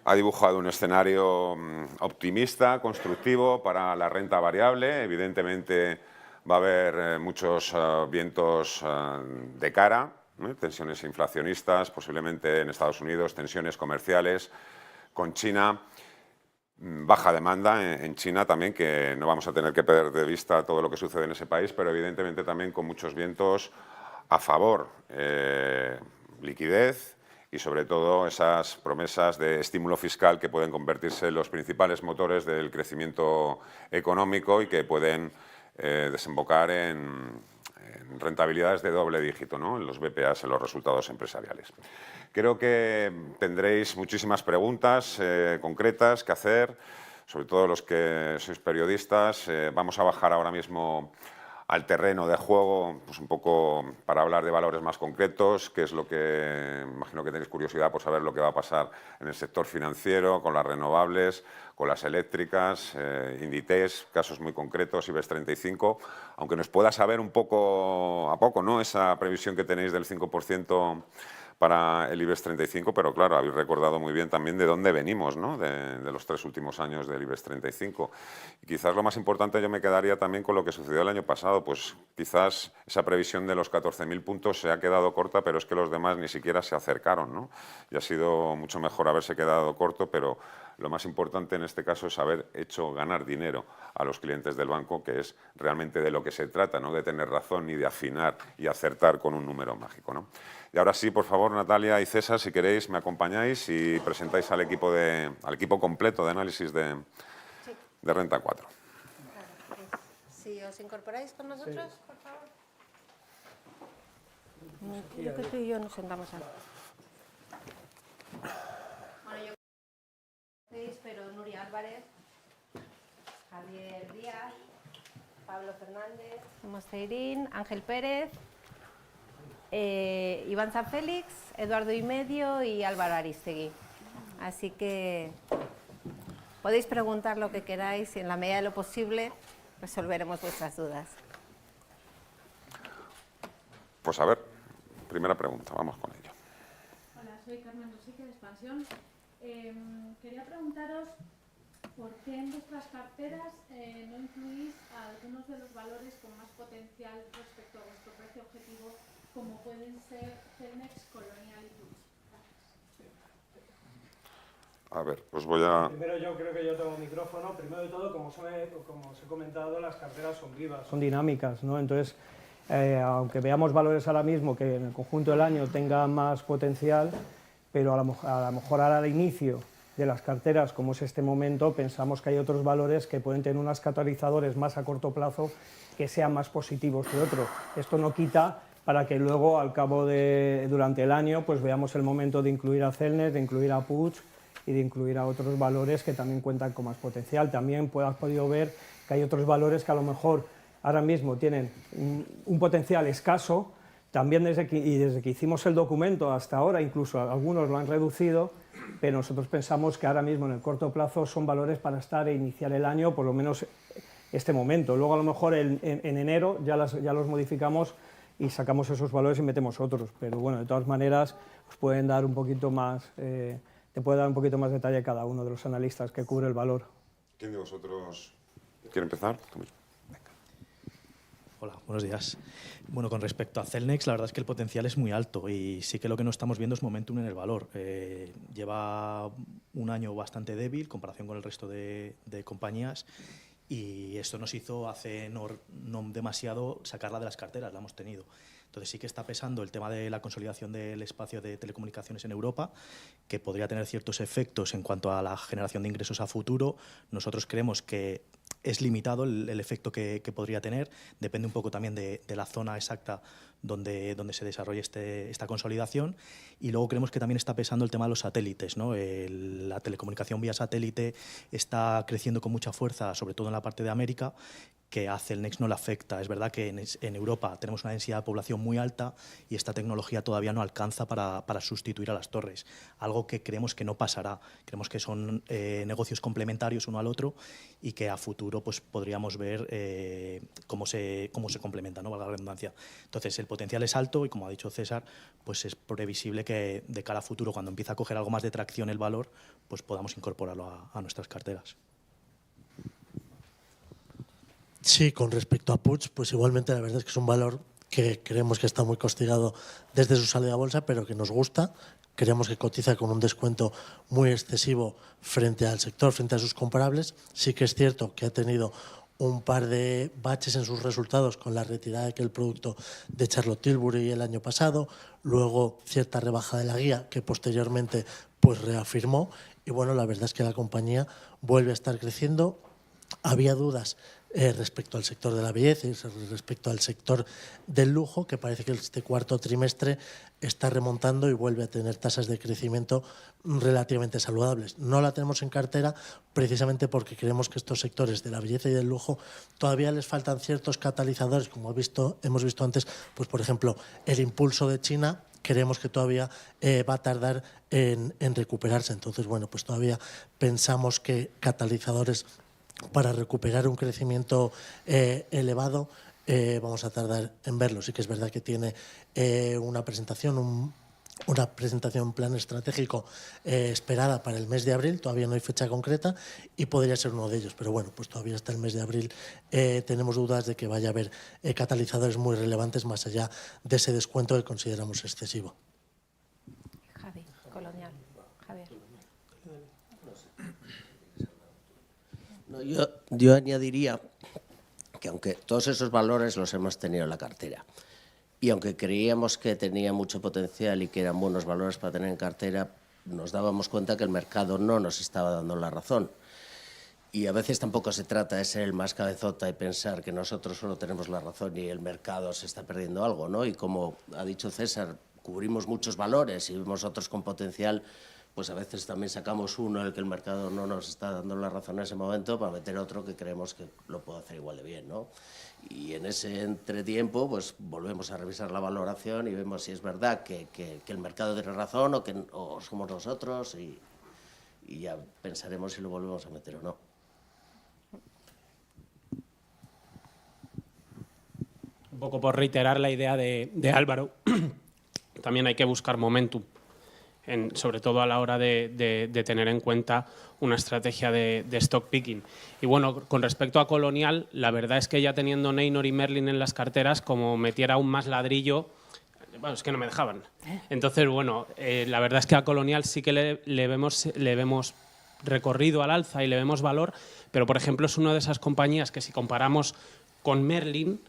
ha dibujado un escenario optimista, constructivo para la renta variable. Evidentemente Va a haber muchos vientos de cara, tensiones inflacionistas, posiblemente en Estados Unidos, tensiones comerciales con China, baja demanda en China también, que no vamos a tener que perder de vista todo lo que sucede en ese país, pero evidentemente también con muchos vientos a favor, liquidez y sobre todo esas promesas de estímulo fiscal que pueden convertirse en los principales motores del crecimiento económico y que pueden desembocar en rentabilidades de doble dígito, ¿no?, en los BPAs, en los resultados empresariales. Creo que tendréis muchísimas preguntas concretas que hacer, sobre todo los que sois periodistas. Vamos a bajar ahora mismo al terreno de juego, pues un poco para hablar de valores más concretos, que es lo que imagino que tenéis curiosidad por saber lo que va a pasar en el sector financiero, con las renovables, con las eléctricas, Inditex, casos muy concretos, IBEX 35, aunque nos pueda saber un poco a poco, ¿no?, esa previsión que tenéis del 5% para el IBEX 35, pero claro, habéis recordado muy bien también de dónde venimos, ¿no?, de los 3 últimos años del IBEX 35. Y quizás lo más importante, yo me quedaría también con lo que sucedió el año pasado, pues quizás esa previsión de los 14.000 puntos se ha quedado corta, pero es que los demás ni siquiera se acercaron, ¿no? Y ha sido mucho mejor haberse quedado corto, pero lo más importante en este caso es haber hecho ganar dinero a los clientes del banco, que es realmente de lo que se trata, no de tener razón ni de afinar y acertar con un número mágico, ¿no? Y ahora sí, por favor, Natalia y César, si queréis, me acompañáis y presentáis al equipo completo de análisis de Renta 4. Si os incorporáis con nosotros, por favor. Yo que tú y yo nos sentamos aquí. Bueno, yo pero Nuria Álvarez, Javier Díaz, Pablo Fernández, Mosteirín, Ángel Pérez, Iván San Félix, Eduardo Imedio y Álvaro Aristegui. Así que podéis preguntar lo que queráis y en la medida de lo posible resolveremos vuestras dudas. Pues a ver, primera pregunta, vamos con ello. Hola, soy Carmen Rosique de Expansión. Quería preguntaros por qué en vuestras carteras no incluís a algunos de los valores con más potencial respecto a vuestro precio objetivo, como pueden ser Celnex, Colonial y Puig. A ver, os voy a... Primero yo creo que yo tengo micrófono. Primero de todo, como os he comentado, las carteras son vivas, son dinámicas, ¿no? Entonces, aunque veamos valores ahora mismo que en el conjunto del año tengan más potencial, pero a lo mejor ahora al inicio de las carteras, como es este momento, pensamos que hay otros valores que pueden tener unos catalizadores más a corto plazo que sean más positivos que otros. Esto no quita para que luego, al cabo durante el año, pues veamos el momento de incluir a Celnex, de incluir a Puig y de incluir a otros valores que también cuentan con más potencial. También has podido ver que hay otros valores que a lo mejor ahora mismo tienen un potencial escaso. También desde que hicimos el documento hasta ahora, incluso algunos lo han reducido, pero nosotros pensamos que ahora mismo en el corto plazo son valores para estar e iniciar el año, por lo menos este momento. Luego a lo mejor en enero ya los modificamos y sacamos esos valores y metemos otros, pero bueno, de todas maneras os pueden dar un poquito más, te puede dar un poquito más detalle cada uno de los analistas que cubre el valor. ¿Quién de vosotros quiere empezar? Hola, buenos días. Bueno, con respecto a Celnex, la verdad es que el potencial es muy alto y sí que lo que no estamos viendo es momentum en el valor. Lleva un año bastante débil en comparación con el resto de compañías y esto nos hizo hace no demasiado sacarla de las carteras, la hemos tenido. Entonces sí que está pesando el tema de la consolidación del espacio de telecomunicaciones en Europa, que podría tener ciertos efectos en cuanto a la generación de ingresos a futuro. Nosotros creemos que es limitado el efecto que podría tener, depende un poco también de la zona exacta donde se desarrolle esta consolidación. Y luego creemos que también está pesando el tema de los satélites, ¿no? La telecomunicación vía satélite está creciendo con mucha fuerza, sobre todo en la parte de América, que a Celnex no le afecta. Es verdad que en Europa tenemos una densidad de población muy alta y esta tecnología todavía no alcanza para sustituir a las torres, algo que creemos que no pasará. Creemos que son negocios complementarios uno al otro y que a futuro pues, podríamos ver cómo se complementan, ¿no? Valga la redundancia. Entonces, el potencial es alto y, como ha dicho César, pues es previsible que de cara a futuro, cuando empiece a coger algo más de tracción el valor, pues podamos incorporarlo a nuestras carteras. Sí, con respecto a Puig, pues igualmente la verdad es que es un valor que creemos que está muy castigado desde su salida a bolsa, pero que nos gusta. Creemos que cotiza con un descuento muy excesivo frente al sector, frente a sus comparables. Sí que es cierto que ha tenido un par de baches en sus resultados con la retirada de aquel producto de Charlotte Tilbury el año pasado, luego cierta rebaja de la guía que posteriormente pues reafirmó, y bueno, la verdad es que la compañía vuelve a estar creciendo. Había dudas respecto al sector de la belleza y respecto al sector del lujo, que parece que este cuarto trimestre está remontando y vuelve a tener tasas de crecimiento relativamente saludables. No la tenemos en cartera precisamente porque creemos que estos sectores de la belleza y del lujo todavía les faltan ciertos catalizadores, como hemos visto antes, pues por ejemplo, el impulso de China. Creemos que todavía va a tardar en recuperarse. Entonces, bueno, pues todavía pensamos que catalizadores para recuperar un crecimiento elevado vamos a tardar en verlo. Sí que es verdad que tiene una presentación, un plan estratégico esperada para el mes de abril. Todavía no hay fecha concreta y podría ser uno de ellos, pero bueno, pues todavía hasta el mes de abril tenemos dudas de que vaya a haber catalizadores muy relevantes más allá de ese descuento que consideramos excesivo. Javi, Colonial. Javier. No, yo añadiría que aunque todos esos valores los hemos tenido en la cartera y aunque creíamos que tenía mucho potencial y que eran buenos valores para tener en cartera, nos dábamos cuenta que el mercado no nos estaba dando la razón. Y a veces tampoco se trata de ser el más cabezota y pensar que nosotros solo tenemos la razón y el mercado se está perdiendo algo, ¿no? Y como ha dicho César, cubrimos muchos valores y vemos otros con potencial, pues a veces también sacamos uno en el que el mercado no nos está dando la razón en ese momento para meter otro que creemos que lo puede hacer igual de bien, ¿no? Y en ese entretiempo pues volvemos a revisar la valoración y vemos si es verdad que el mercado tiene razón o somos nosotros y ya pensaremos si lo volvemos a meter o no. Un poco por reiterar la idea de Álvaro, también hay que buscar momentum. Sobre todo a la hora de tener en cuenta una estrategia de stock picking. Y bueno, con respecto a Colonial, la verdad es que ya teniendo Neinor y Merlin en las carteras, como metiera aún más ladrillo, bueno, es que no me dejaban. Entonces, bueno, la verdad es que a Colonial sí que le vemos recorrido al alza y le vemos valor, pero por ejemplo es una de esas compañías que si comparamos con Merlin,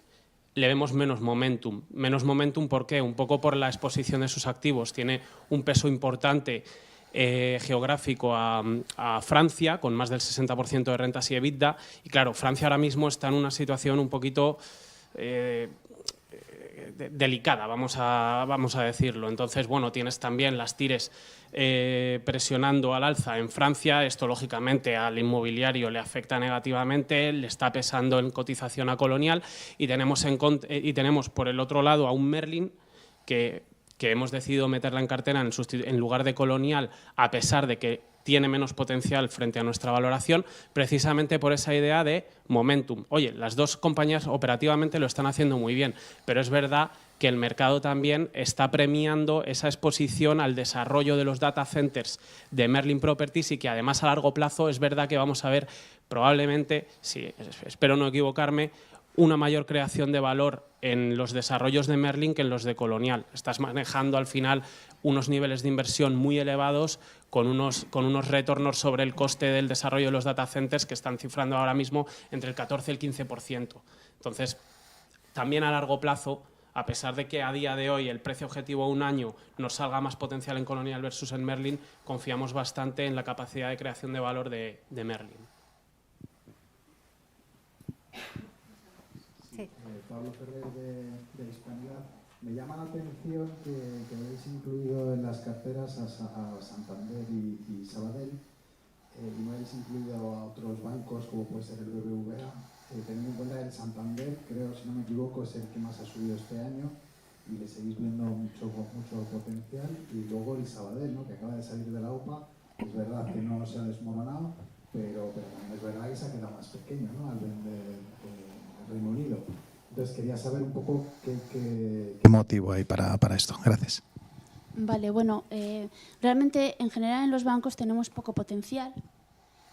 le vemos menos momentum. Menos momentum, ¿por qué? Un poco por la exposición de sus activos. Tiene un peso importante geográfico a Francia, con más del 60% de rentas y EBITDA. Y claro, Francia ahora mismo está en una situación un poquito delicada, vamos a decirlo. Entonces, bueno, tienes también las tires presionando al alza en Francia. Esto, lógicamente, al inmobiliario le afecta negativamente, le está pesando en cotización a Colonial y tenemos por el otro lado a un Merlin que hemos decidido meterla en cartera en lugar de Colonial, a pesar de que tiene menos potencial frente a nuestra valoración, precisamente por esa idea de momentum. Oye, las dos compañías operativamente lo están haciendo muy bien, pero es verdad que el mercado también está premiando esa exposición al desarrollo de los data centers de Merlin Properties y que además a largo plazo es verdad que vamos a ver probablemente, sí, espero no equivocarme, una mayor creación de valor en los desarrollos de Merlin que en los de Colonial. Estás manejando al final unos niveles de inversión muy elevados con unos retornos sobre el coste del desarrollo de los data centers que están cifrando ahora mismo entre el 14 y el 15%. Entonces, también a largo plazo, a pesar de que a día de hoy el precio objetivo a un año nos salga más potencial en Colonial versus en Merlin, confiamos bastante en la capacidad de creación de valor de Merlin. Sí. Pablo Ferrer de Hispanidad. Me llama la atención que habéis incluido en las carteras a Santander y Sabadell y no habéis incluido a otros bancos como puede ser el BBVA. Teniendo en cuenta que el Santander, creo, si no me equivoco, es el que más ha subido este año y le seguís viendo mucho potencial. Y luego el Sabadell, ¿no?, que acaba de salir de la OPA, es verdad que no se ha desmoronado, pero también es verdad que se ha quedado más pequeño, ¿no?, al vender el Reino Unido. Entonces quería saber un poco qué motivo hay para esto. Gracias. Vale, bueno, realmente en general en los bancos tenemos poco potencial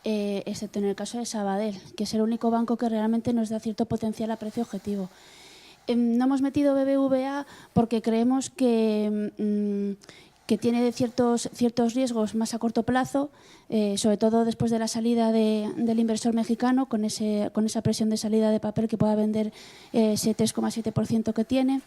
excepto en el caso de Sabadell, que es el único banco que realmente nos da cierto potencial a precio objetivo. No hemos metido BBVA porque creemos que tiene ciertos riesgos más a corto plazo, sobre todo después de la salida del inversor mexicano, con esa presión de salida de papel que pueda vender ese 3,7% que tiene.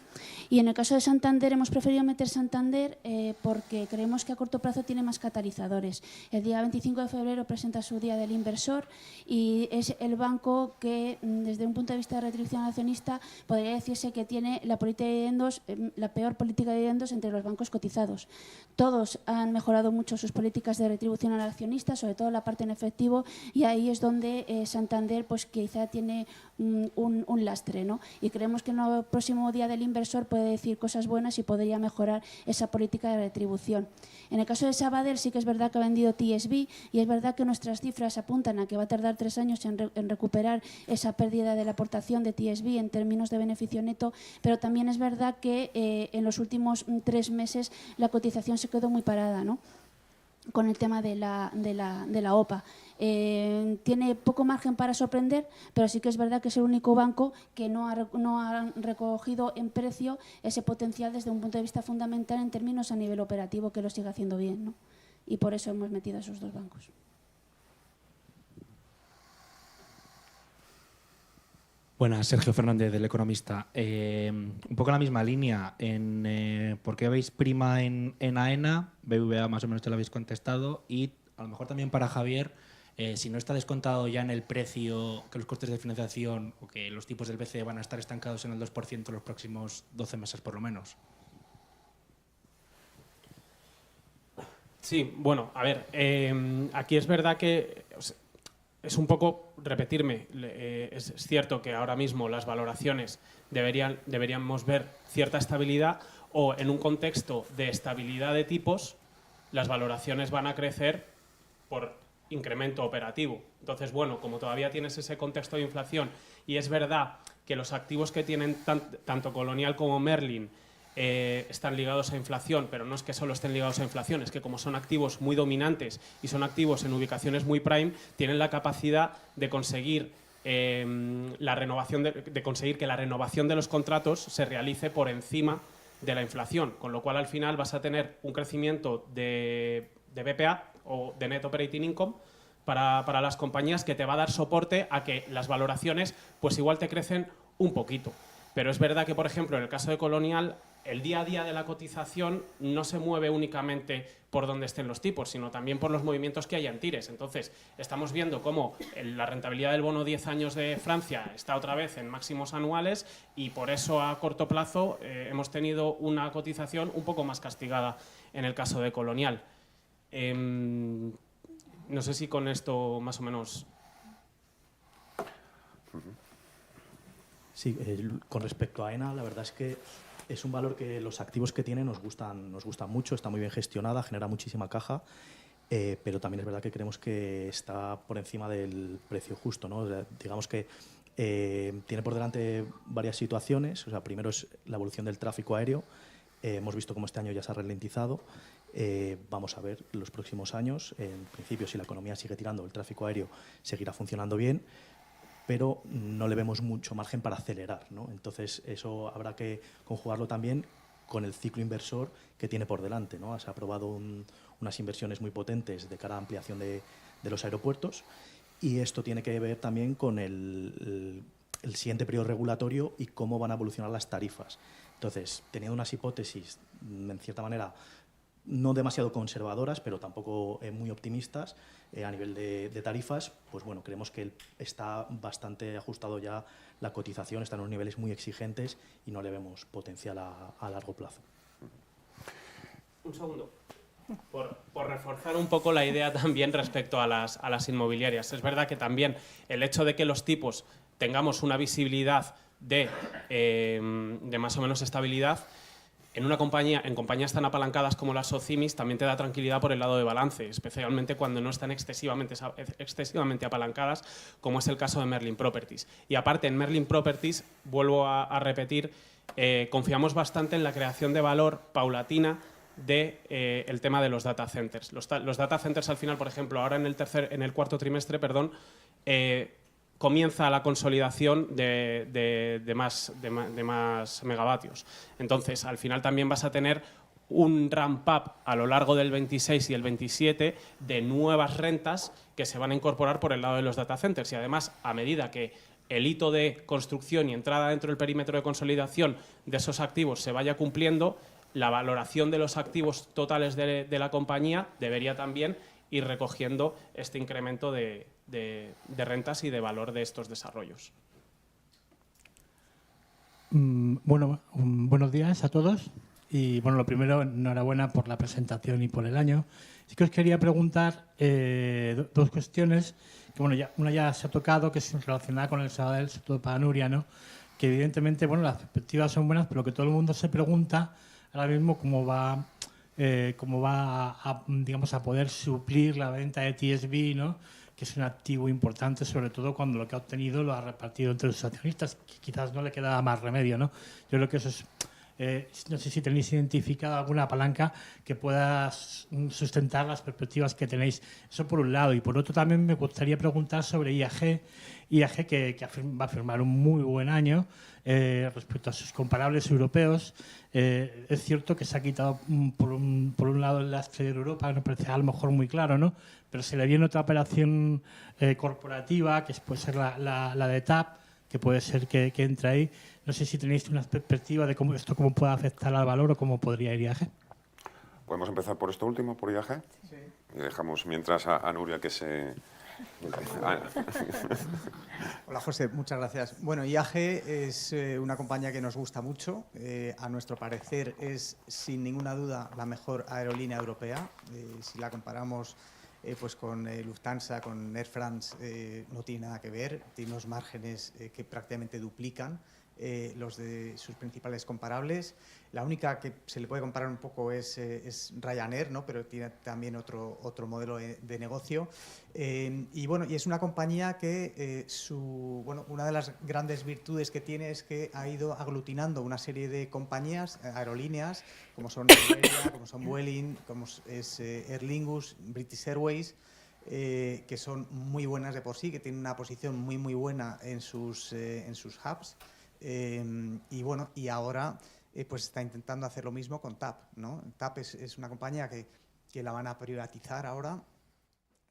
Y en el caso de Santander hemos preferido meter Santander porque creemos que a corto plazo tiene más catalizadores. El día 25 de febrero presenta su Día del Inversor y es el banco que, desde un punto de vista de retribución al accionista, podría decirse que tiene la política de dividendos, la peor política de dividendos entre los bancos cotizados. Todos han mejorado mucho sus políticas de retribución al accionista, sobre todo la parte en efectivo, y ahí es donde Santander pues quizá tiene un lastre, ¿no? Y creemos que en el próximo Día del Inversor puede decir cosas buenas y podría mejorar esa política de retribución. En el caso de Sabadell sí que es verdad que ha vendido TSB y es verdad que nuestras cifras apuntan a que va a tardar 3 años en recuperar esa pérdida de la aportación de TSB en términos de beneficio neto, pero también es verdad que en los últimos 3 meses la cotización se quedó muy parada, ¿no?, con el tema de la OPA. Tiene poco margen para sorprender, pero sí que es verdad que es el único banco que no ha recogido en precio ese potencial desde un punto de vista fundamental en términos a nivel operativo, que lo sigue haciendo bien, ¿no? Y por eso hemos metido a esos 2 bancos. Buenas, Sergio Fernández, del Economista. Un poco en la misma línea, ¿por qué veis prima en AENA? BBVA más o menos te lo habéis contestado. Y a lo mejor también para Javier, si no está descontado ya en el precio que los costes de financiación o que los tipos del BCE van a estar estancados en el 2% los próximos 12 meses por lo menos. Sí, bueno, a ver, aquí es verdad que es un poco repetirme. Es cierto que ahora mismo las valoraciones deberíamos ver cierta estabilidad, o en un contexto de estabilidad de tipos las valoraciones van a crecer por incremento operativo. Entonces, bueno, como todavía tienes ese contexto de inflación y es verdad que los activos que tienen tanto Colonial como Merlin están ligados a inflación, pero no es que solo estén ligados a inflación, es que como son activos muy dominantes y son activos en ubicaciones muy prime, tienen la capacidad de conseguir conseguir que la renovación de los contratos se realice por encima de la inflación, con lo cual al final vas a tener un crecimiento de BPA o de Net Operating Income para las compañías que te va a dar soporte a que las valoraciones pues igual te crecen un poquito. Pero es verdad que, por ejemplo, en el caso de Colonial, el día a día de la cotización no se mueve únicamente por donde estén los tipos, sino también por los movimientos que haya en tires. Entonces, estamos viendo cómo la rentabilidad del bono 10 años de Francia está otra vez en máximos anuales y por eso a corto plazo hemos tenido una cotización un poco más castigada en el caso de Colonial. No sé si con esto más o menos... Sí, con respecto a AENA, la verdad es que es un valor que los activos que tiene nos gustan mucho, está muy bien gestionada, genera muchísima caja, pero también es verdad que creemos que está por encima del precio justo, ¿no? O sea, digamos que tiene por delante varias situaciones. O sea, primero es la evolución del tráfico aéreo. Hemos visto cómo este año ya se ha ralentizado. Vamos a ver los próximos años. En principio, si la economía sigue tirando, el tráfico aéreo seguirá funcionando bien, pero no le vemos mucho margen para acelerar, ¿no? Entonces, eso habrá que conjugarlo también con el ciclo inversor que tiene por delante, ¿no? Se ha aprobado unas inversiones muy potentes de cara a ampliación de los aeropuertos, y esto tiene que ver también con el siguiente periodo regulatorio y cómo van a evolucionar las tarifas. Entonces, teniendo unas hipótesis, en cierta manera, no demasiado conservadoras, pero tampoco muy optimistas a nivel de tarifas, pues bueno, creemos que está bastante ajustado ya la cotización, está en unos niveles muy exigentes y no le vemos potencial a largo plazo. Un segundo. Por reforzar un poco la idea también respecto a las inmobiliarias. Es verdad que también el hecho de que los tipos tengamos una visibilidad de más o menos estabilidad, en compañías tan apalancadas como las Socimis también te da tranquilidad por el lado de balance, especialmente cuando no están excesivamente apalancadas, como es el caso de Merlin Properties. Y aparte, en Merlin Properties, vuelvo a repetir, confiamos bastante en la creación de valor paulatina del tema de los data centers. Los data centers al final, por ejemplo, ahora en el cuarto trimestre, comienza la consolidación de más megavatios. Entonces, al final también vas a tener un ramp-up a lo largo del 26 y el 27 de nuevas rentas que se van a incorporar por el lado de los data centers. Y además, a medida que el hito de construcción y entrada dentro del perímetro de consolidación de esos activos se vaya cumpliendo, la valoración de los activos totales de la compañía debería también ir recogiendo este incremento de rentas y de valor de estos desarrollos. Bueno, buenos días a todos. Y bueno, lo primero, enhorabuena por la presentación y por el año. Sí que os quería preguntar dos cuestiones, que bueno, una ya se ha tocado, que es relacionada con el Sabadell, sobre todo para Nuria, ¿no? Que evidentemente, bueno, las perspectivas son buenas, pero que todo el mundo se pregunta ahora mismo cómo va a, digamos, a poder suplir la venta de TSB, ¿no? Que es un activo importante, sobre todo cuando lo que ha obtenido lo ha repartido entre sus accionistas, que quizás no le queda más remedio, ¿no? Yo creo que eso es... no sé si tenéis identificado alguna palanca que pueda sustentar las perspectivas que tenéis. Eso por un lado. Y por otro también me gustaría preguntar sobre IAG. IAG que va a firmar un muy buen año respecto a sus comparables europeos. Es cierto que se ha quitado por un lado el lastre de Europa, no parece a lo mejor muy claro, ¿no? Pero se le viene otra operación corporativa, que puede ser la de TAP, que puede ser que entre ahí. No sé si tenéis una perspectiva de cómo puede afectar al valor o cómo podría ir IAG. ¿Podemos empezar por esto último, por IAG? Sí. Y dejamos mientras a Nuria que se... Hola José, muchas gracias. Bueno, IAG es una compañía que nos gusta mucho. A nuestro parecer es sin ninguna duda la mejor aerolínea europea. Si la comparamos pues con Lufthansa, con Air France, no tiene nada que ver. Tiene unos márgenes que prácticamente duplican los de sus principales comparables. La única que se le puede comparar un poco es Ryanair, ¿no? Pero tiene también otro modelo de negocio. Y bueno, y es una compañía que una de las grandes virtudes que tiene es que ha ido aglutinando una serie de compañías, aerolíneas, como son Iberia, como son Vueling, como es Aer Lingus, British Airways, que son muy buenas de por sí, que tienen una posición muy buena en sus hubs. Y bueno, y ahora pues está intentando hacer lo mismo con TAP, ¿no? TAP es una compañía que la van a privatizar ahora.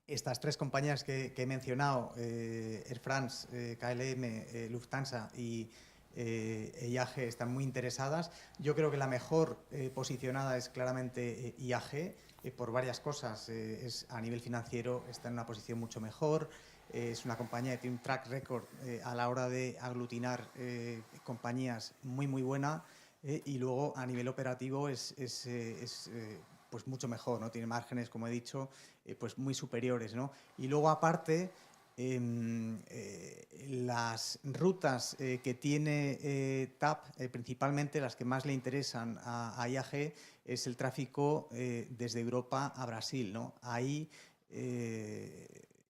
Estas tres compañías que he mencionado, Air France, KLM, Lufthansa y IAG, están muy interesadas. Yo creo que la mejor posicionada es claramente IAG, por varias cosas. A nivel financiero está en una posición mucho mejor. Es una compañía que tiene un track record a la hora de aglutinar compañías muy buena, y luego a nivel operativo es pues mucho mejor, ¿no? Tiene márgenes, como he dicho, pues muy superiores, ¿no? Y luego aparte las rutas que tiene TAP, principalmente las que más le interesan a IAG, es el tráfico desde Europa a Brasil, ¿no? Ahí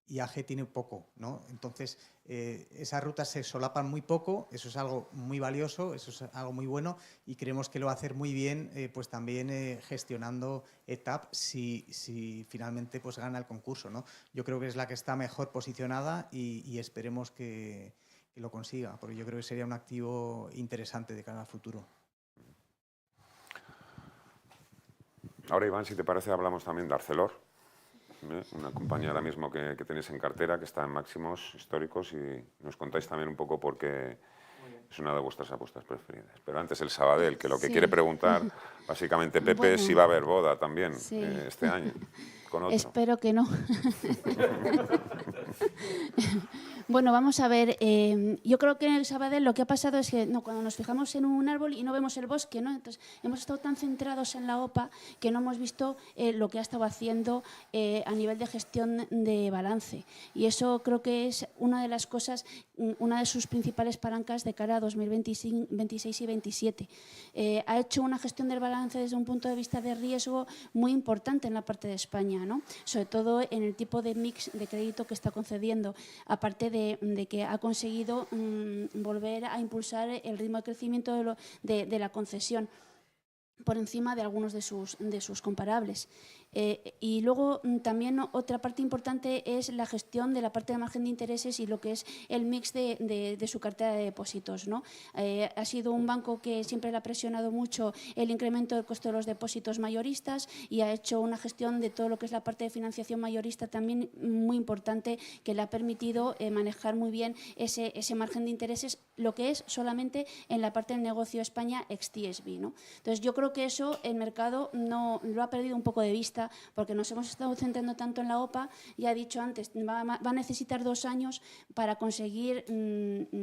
IAG tiene poco, ¿no? Entonces, esas rutas se solapan muy poco, eso es algo muy valioso, eso es algo muy bueno, y creemos que lo va a hacer muy bien, pues también gestionando TAP si finalmente pues gana el concurso, ¿no? Yo creo que es la que está mejor posicionada y esperemos que lo consiga, porque yo creo que sería un activo interesante de cara al futuro. Ahora, Iván, si te parece, hablamos también de Arcelor. Una compañía ahora mismo que tenéis en cartera, que está en máximos históricos, y nos contáis también un poco por qué es una de vuestras apuestas preferidas. Pero antes el Sabadell, que lo que quiere preguntar, básicamente Pepe, es si va a haber boda también este año con otro. Espero que no. Bueno, vamos a ver, yo creo que en el Sabadell lo que ha pasado es que cuando nos fijamos en un árbol y no vemos el bosque, ¿no? Entonces hemos estado tan centrados en la OPA que no hemos visto lo que ha estado haciendo a nivel de gestión de balance, y eso creo que es una de las cosas, una de sus principales palancas de cara a 2026 y 2027. Ha hecho una gestión del balance desde un punto de vista de riesgo muy importante en la parte de España, ¿no? Sobre todo en el tipo de mix de crédito que está concediendo, aparte de que ha conseguido volver a impulsar el ritmo de crecimiento de la concesión. por encima de algunos de sus comparables. Y luego también otra parte importante es la gestión de la parte de margen de intereses y lo que es el mix de su cartera de depósitos, ¿no? Ha sido un banco que siempre le ha presionado mucho el incremento del costo de los depósitos mayoristas y ha hecho una gestión de todo lo que es la parte de financiación mayorista también muy importante, que le ha permitido manejar muy bien ese margen de intereses, lo que es solamente en la parte del negocio España ex-TSB, ¿no? Entonces yo creo que eso el mercado no lo ha perdido un poco de vista, porque nos hemos estado centrando tanto en la OPA. Ya he dicho antes, va a necesitar 2 años para conseguir,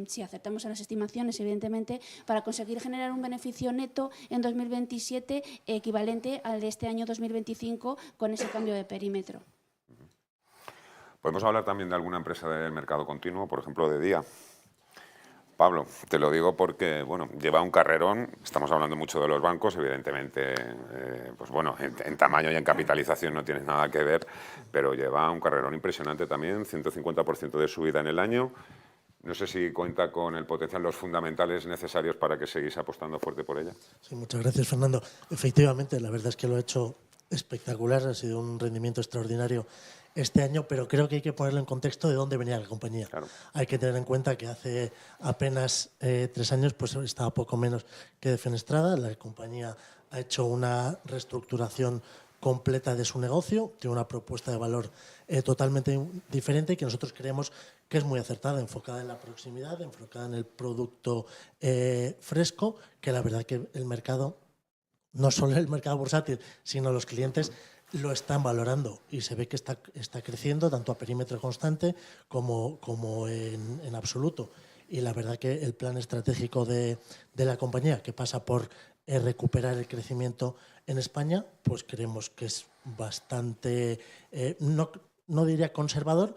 si acertamos en las estimaciones, evidentemente, para conseguir generar un beneficio neto en 2027 equivalente al de este año 2025 con ese cambio de perímetro. Podemos hablar también de alguna empresa del mercado continuo, por ejemplo, de Día. Pablo, te lo digo porque bueno, lleva un carrerón, estamos hablando mucho de los bancos, evidentemente, pues bueno, en tamaño y en capitalización no tiene nada que ver, pero lleva un carrerón impresionante también, 150% de subida en el año. No sé si cuenta con el potencial, los fundamentales necesarios para que seguís apostando fuerte por ella. Sí, muchas gracias, Fernando. Efectivamente, la verdad es que lo ha hecho espectacular, ha sido un rendimiento extraordinario este año, pero creo que hay que ponerlo en contexto de dónde venía la compañía. Claro. Hay que tener en cuenta que hace apenas 3 años pues estaba poco menos que defenestrada. La compañía ha hecho una reestructuración completa de su negocio, tiene una propuesta de valor totalmente diferente y que nosotros creemos que es muy acertada, enfocada en la proximidad, enfocada en el producto fresco, que la verdad que el mercado, no solo el mercado bursátil, sino los clientes lo están valorando y se ve que está creciendo tanto a perímetro constante como en absoluto. Y la verdad que el plan estratégico de la compañía, que pasa por recuperar el crecimiento en España, pues creemos que es bastante, no diría conservador,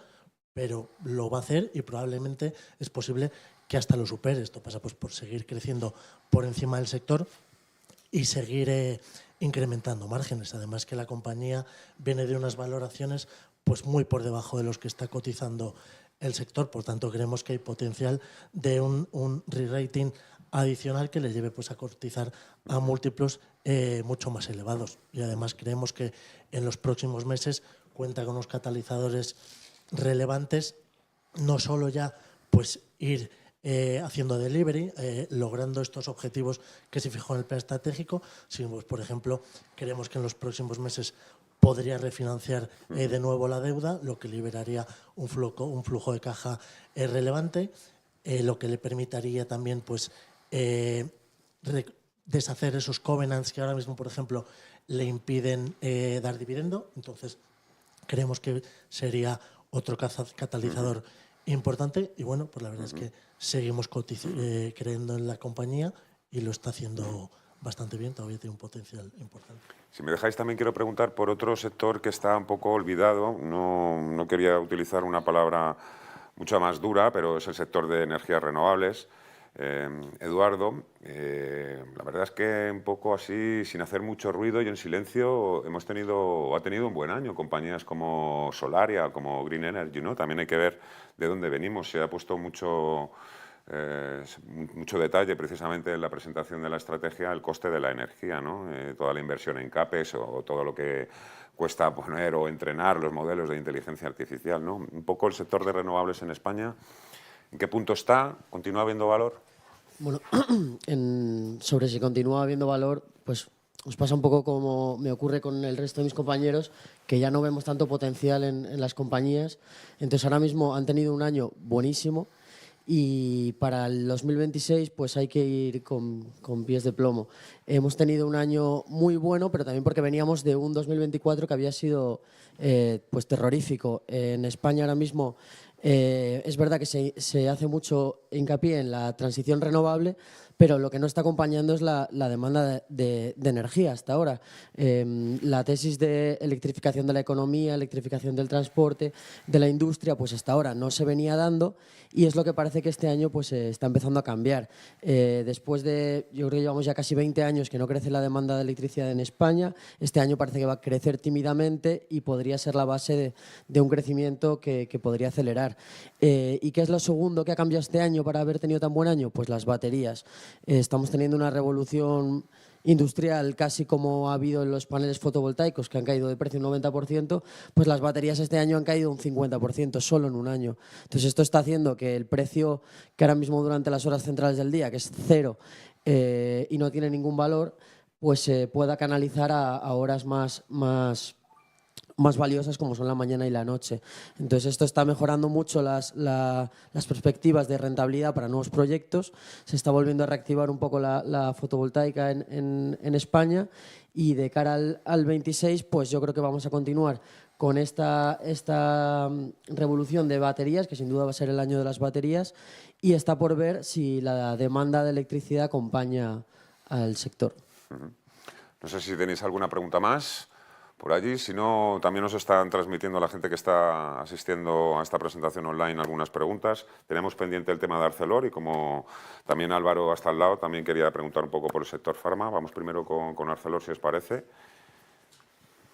pero lo va a hacer y probablemente es posible que hasta lo supere. Esto pasa pues por seguir creciendo por encima del sector y seguir incrementando márgenes. Además que la compañía viene de unas valoraciones pues muy por debajo de los que está cotizando el sector. Por tanto, creemos que hay potencial de un re-rating adicional que le lleve pues, a cotizar a múltiplos mucho más elevados. Y además creemos que en los próximos meses cuenta con unos catalizadores relevantes, no solo ya pues ir haciendo delivery, logrando estos objetivos que se fijó en el plan estratégico, sino, pues, por ejemplo, creemos que en los próximos meses podría refinanciar de nuevo la deuda, lo que liberaría un flujo de caja relevante, lo que le permitiría también pues, deshacer esos covenants que ahora mismo, por ejemplo, le impiden dar dividendo. Entonces, creemos que sería otro catalizador importante y bueno, pues la verdad es que seguimos creyendo en la compañía y lo está haciendo bastante bien, todavía tiene un potencial importante. Si me dejáis también quiero preguntar por otro sector que está un poco olvidado, no quería utilizar una palabra mucho más dura, pero es el sector de energías renovables. Eduardo, la verdad es que un poco así, sin hacer mucho ruido y en silencio, ha tenido un buen año. Compañías como Solaria, como Green Energy, ¿no? También hay que ver de dónde venimos. Se ha puesto mucho detalle precisamente en la presentación de la estrategia el coste de la energía, ¿no? Toda la inversión en CAPEX o todo lo que cuesta poner o entrenar los modelos de inteligencia artificial, ¿no? Un poco el sector de renovables en España. ¿En qué punto está? ¿Continúa habiendo valor? Bueno, sobre si continúa habiendo valor, pues os pasa un poco como me ocurre con el resto de mis compañeros, que ya no vemos tanto potencial en las compañías. Entonces ahora mismo han tenido un año buenísimo y para el 2026 pues hay que ir con pies de plomo. Hemos tenido un año muy bueno, pero también porque veníamos de un 2024 que había sido pues terrorífico. En España ahora mismo es verdad que se hace mucho hincapié en la transición renovable, pero lo que no está acompañando es la demanda de energía hasta ahora. La tesis de electrificación de la economía, electrificación del transporte, de la industria, pues hasta ahora no se venía dando y es lo que parece que este año pues está empezando a cambiar. Después de, yo creo que llevamos ya casi 20 años que no crece la demanda de electricidad en España, este año parece que va a crecer tímidamente y podría ser la base de un crecimiento que podría acelerar. ¿Y qué es lo segundo que ha cambiado este año para haber tenido tan buen año? Pues las baterías. Estamos teniendo una revolución industrial, casi como ha habido en los paneles fotovoltaicos, que han caído de precio un 90%, pues las baterías este año han caído un 50%, solo en un año. Entonces esto está haciendo que el precio que ahora mismo durante las horas centrales del día, que es cero y no tiene ningún valor, pues se pueda canalizar a horas más valiosas como son la mañana y la noche. Entonces esto está mejorando mucho las perspectivas de rentabilidad para nuevos proyectos, se está volviendo a reactivar un poco la fotovoltaica en España y de cara al 26 pues yo creo que vamos a continuar con esta revolución de baterías, que sin duda va a ser el año de las baterías, y está por ver si la demanda de electricidad acompaña al sector. No sé si tenéis alguna pregunta más por allí, si no, también nos están transmitiendo la gente que está asistiendo a esta presentación online algunas preguntas. Tenemos pendiente el tema de Arcelor y como también Álvaro está al lado, también quería preguntar un poco por el sector farma. Vamos primero con Arcelor, si os parece.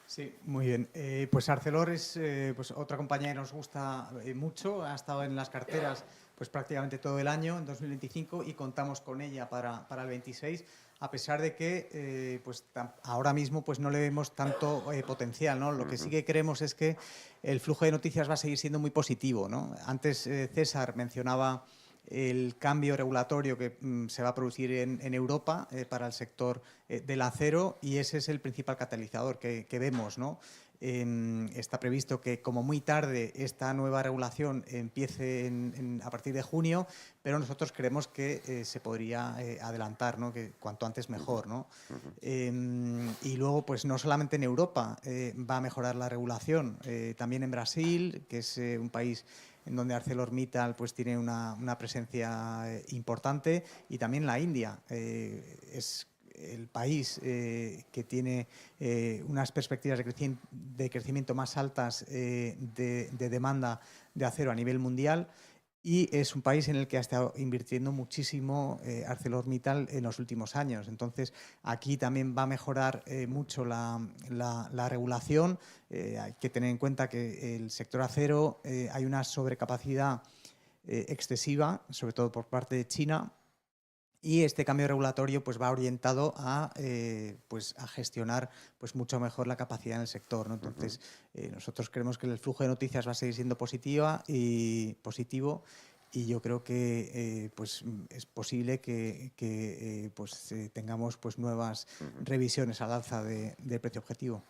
Sí, muy bien. Pues Arcelor es pues otra compañía que nos gusta mucho, ha estado en las carteras pues prácticamente todo el año, en 2025, y contamos con ella para el 26, a pesar de que pues ahora mismo pues no le vemos tanto potencial, ¿no? Lo que sí que creemos es que el flujo de noticias va a seguir siendo muy positivo, ¿no? Antes César mencionaba el cambio regulatorio que se va a producir en Europa para el sector del acero, y ese es el principal catalizador que vemos, ¿no? Está previsto que como muy tarde esta nueva regulación empiece a partir de junio, pero nosotros creemos que se podría adelantar, ¿no? Que cuanto antes mejor, ¿no? Y luego, pues no solamente en Europa va a mejorar la regulación, también en Brasil, que es un país en donde ArcelorMittal pues tiene una presencia importante, y también la India es el país que tiene unas perspectivas de crecimiento más altas de demanda de acero a nivel mundial, y es un país en el que ha estado invirtiendo muchísimo ArcelorMittal en los últimos años. Entonces, aquí también va a mejorar mucho la regulación. Hay que tener en cuenta que el sector acero hay una sobrecapacidad excesiva, sobre todo por parte de China, y este cambio regulatorio pues va orientado a gestionar pues mucho mejor la capacidad en el sector, ¿no? Entonces, nosotros creemos que el flujo de noticias va a seguir siendo positivo, y yo creo que pues es posible que tengamos pues nuevas revisiones al alza del precio objetivo.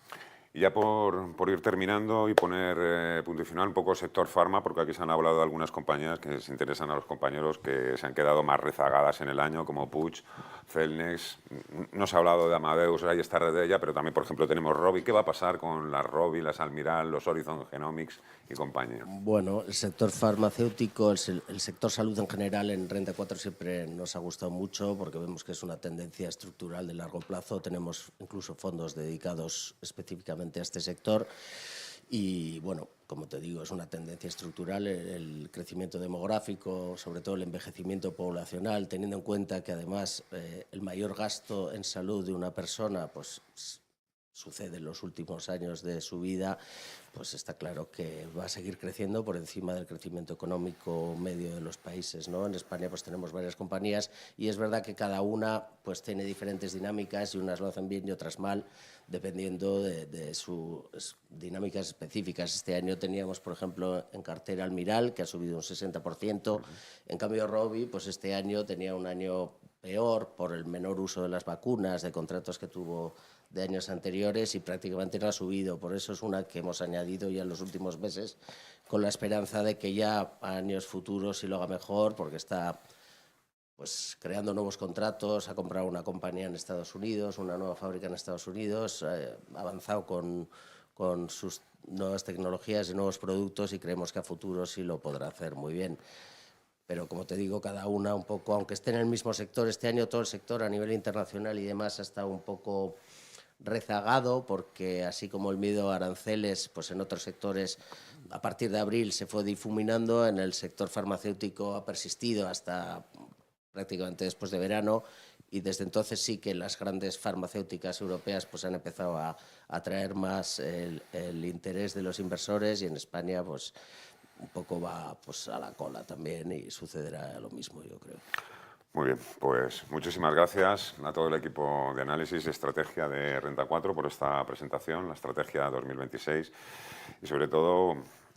Y ya por ir terminando y poner punto y final un poco sector farma, porque aquí se han hablado de algunas compañías que les interesan a los compañeros que se han quedado más rezagadas en el año, como Puig, Celnex. No se ha hablado de Amadeus, ahí está red de ella, pero también, por ejemplo, tenemos Rovi. ¿Qué va a pasar con las Rovi, las Almiral, los Horizon Genomics y compañía? Bueno, el sector farmacéutico, el sector salud en general en Renta 4 siempre nos ha gustado mucho, porque vemos que es una tendencia estructural de largo plazo. Tenemos incluso fondos dedicados específicamente a este sector, y bueno, como te digo, es una tendencia estructural el crecimiento demográfico, sobre todo el envejecimiento poblacional, teniendo en cuenta que además el mayor gasto en salud de una persona pues sucede en los últimos años de su vida, pues está claro que va a seguir creciendo por encima del crecimiento económico medio de los países, ¿no? En España pues tenemos varias compañías, y es verdad que cada una pues tiene diferentes dinámicas, y unas lo hacen bien y otras mal, dependiendo de sus dinámicas específicas. Este año teníamos, por ejemplo, en cartera Almiral, que ha subido un 60%. En cambio, Rovi, pues este año tenía un año peor por el menor uso de las vacunas, de contratos que tuvo de años anteriores, y prácticamente no ha subido. Por eso es una que hemos añadido ya en los últimos meses, con la esperanza de que ya a años futuros sí lo haga mejor, porque está pues creando nuevos contratos, ha comprado una compañía en Estados Unidos, una nueva fábrica en Estados Unidos, ha avanzado con sus nuevas tecnologías y nuevos productos, y creemos que a futuro sí lo podrá hacer muy bien. Pero como te digo, cada una un poco, aunque esté en el mismo sector, este año todo el sector a nivel internacional y demás ha estado un poco rezagado, porque así como el miedo a aranceles, pues en otros sectores a partir de abril se fue difuminando, en el sector farmacéutico ha persistido hasta prácticamente después de verano, y desde entonces sí que las grandes farmacéuticas europeas pues han empezado a atraer más el interés de los inversores, y en España pues un poco va pues a la cola también, y sucederá lo mismo, yo creo. Muy bien, pues muchísimas gracias a todo el equipo de análisis y estrategia de Renta 4 por esta presentación, la estrategia 2026, y sobre todo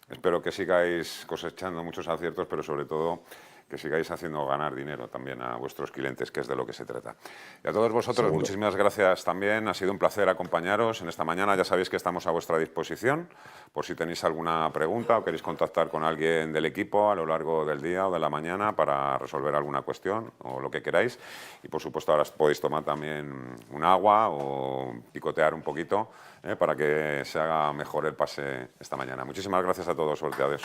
espero que sigáis cosechando muchos aciertos, pero sobre todo que sigáis haciendo ganar dinero también a vuestros clientes, que es de lo que se trata. Y a todos vosotros, muchísimas gracias también. Ha sido un placer acompañaros en esta mañana. Ya sabéis que estamos a vuestra disposición por si tenéis alguna pregunta o queréis contactar con alguien del equipo a lo largo del día o de la mañana para resolver alguna cuestión o lo que queráis. Y por supuesto ahora podéis tomar también un agua o picotear un poquito para que se haga mejor el pase esta mañana. Muchísimas gracias a todos. Suerte. Adiós.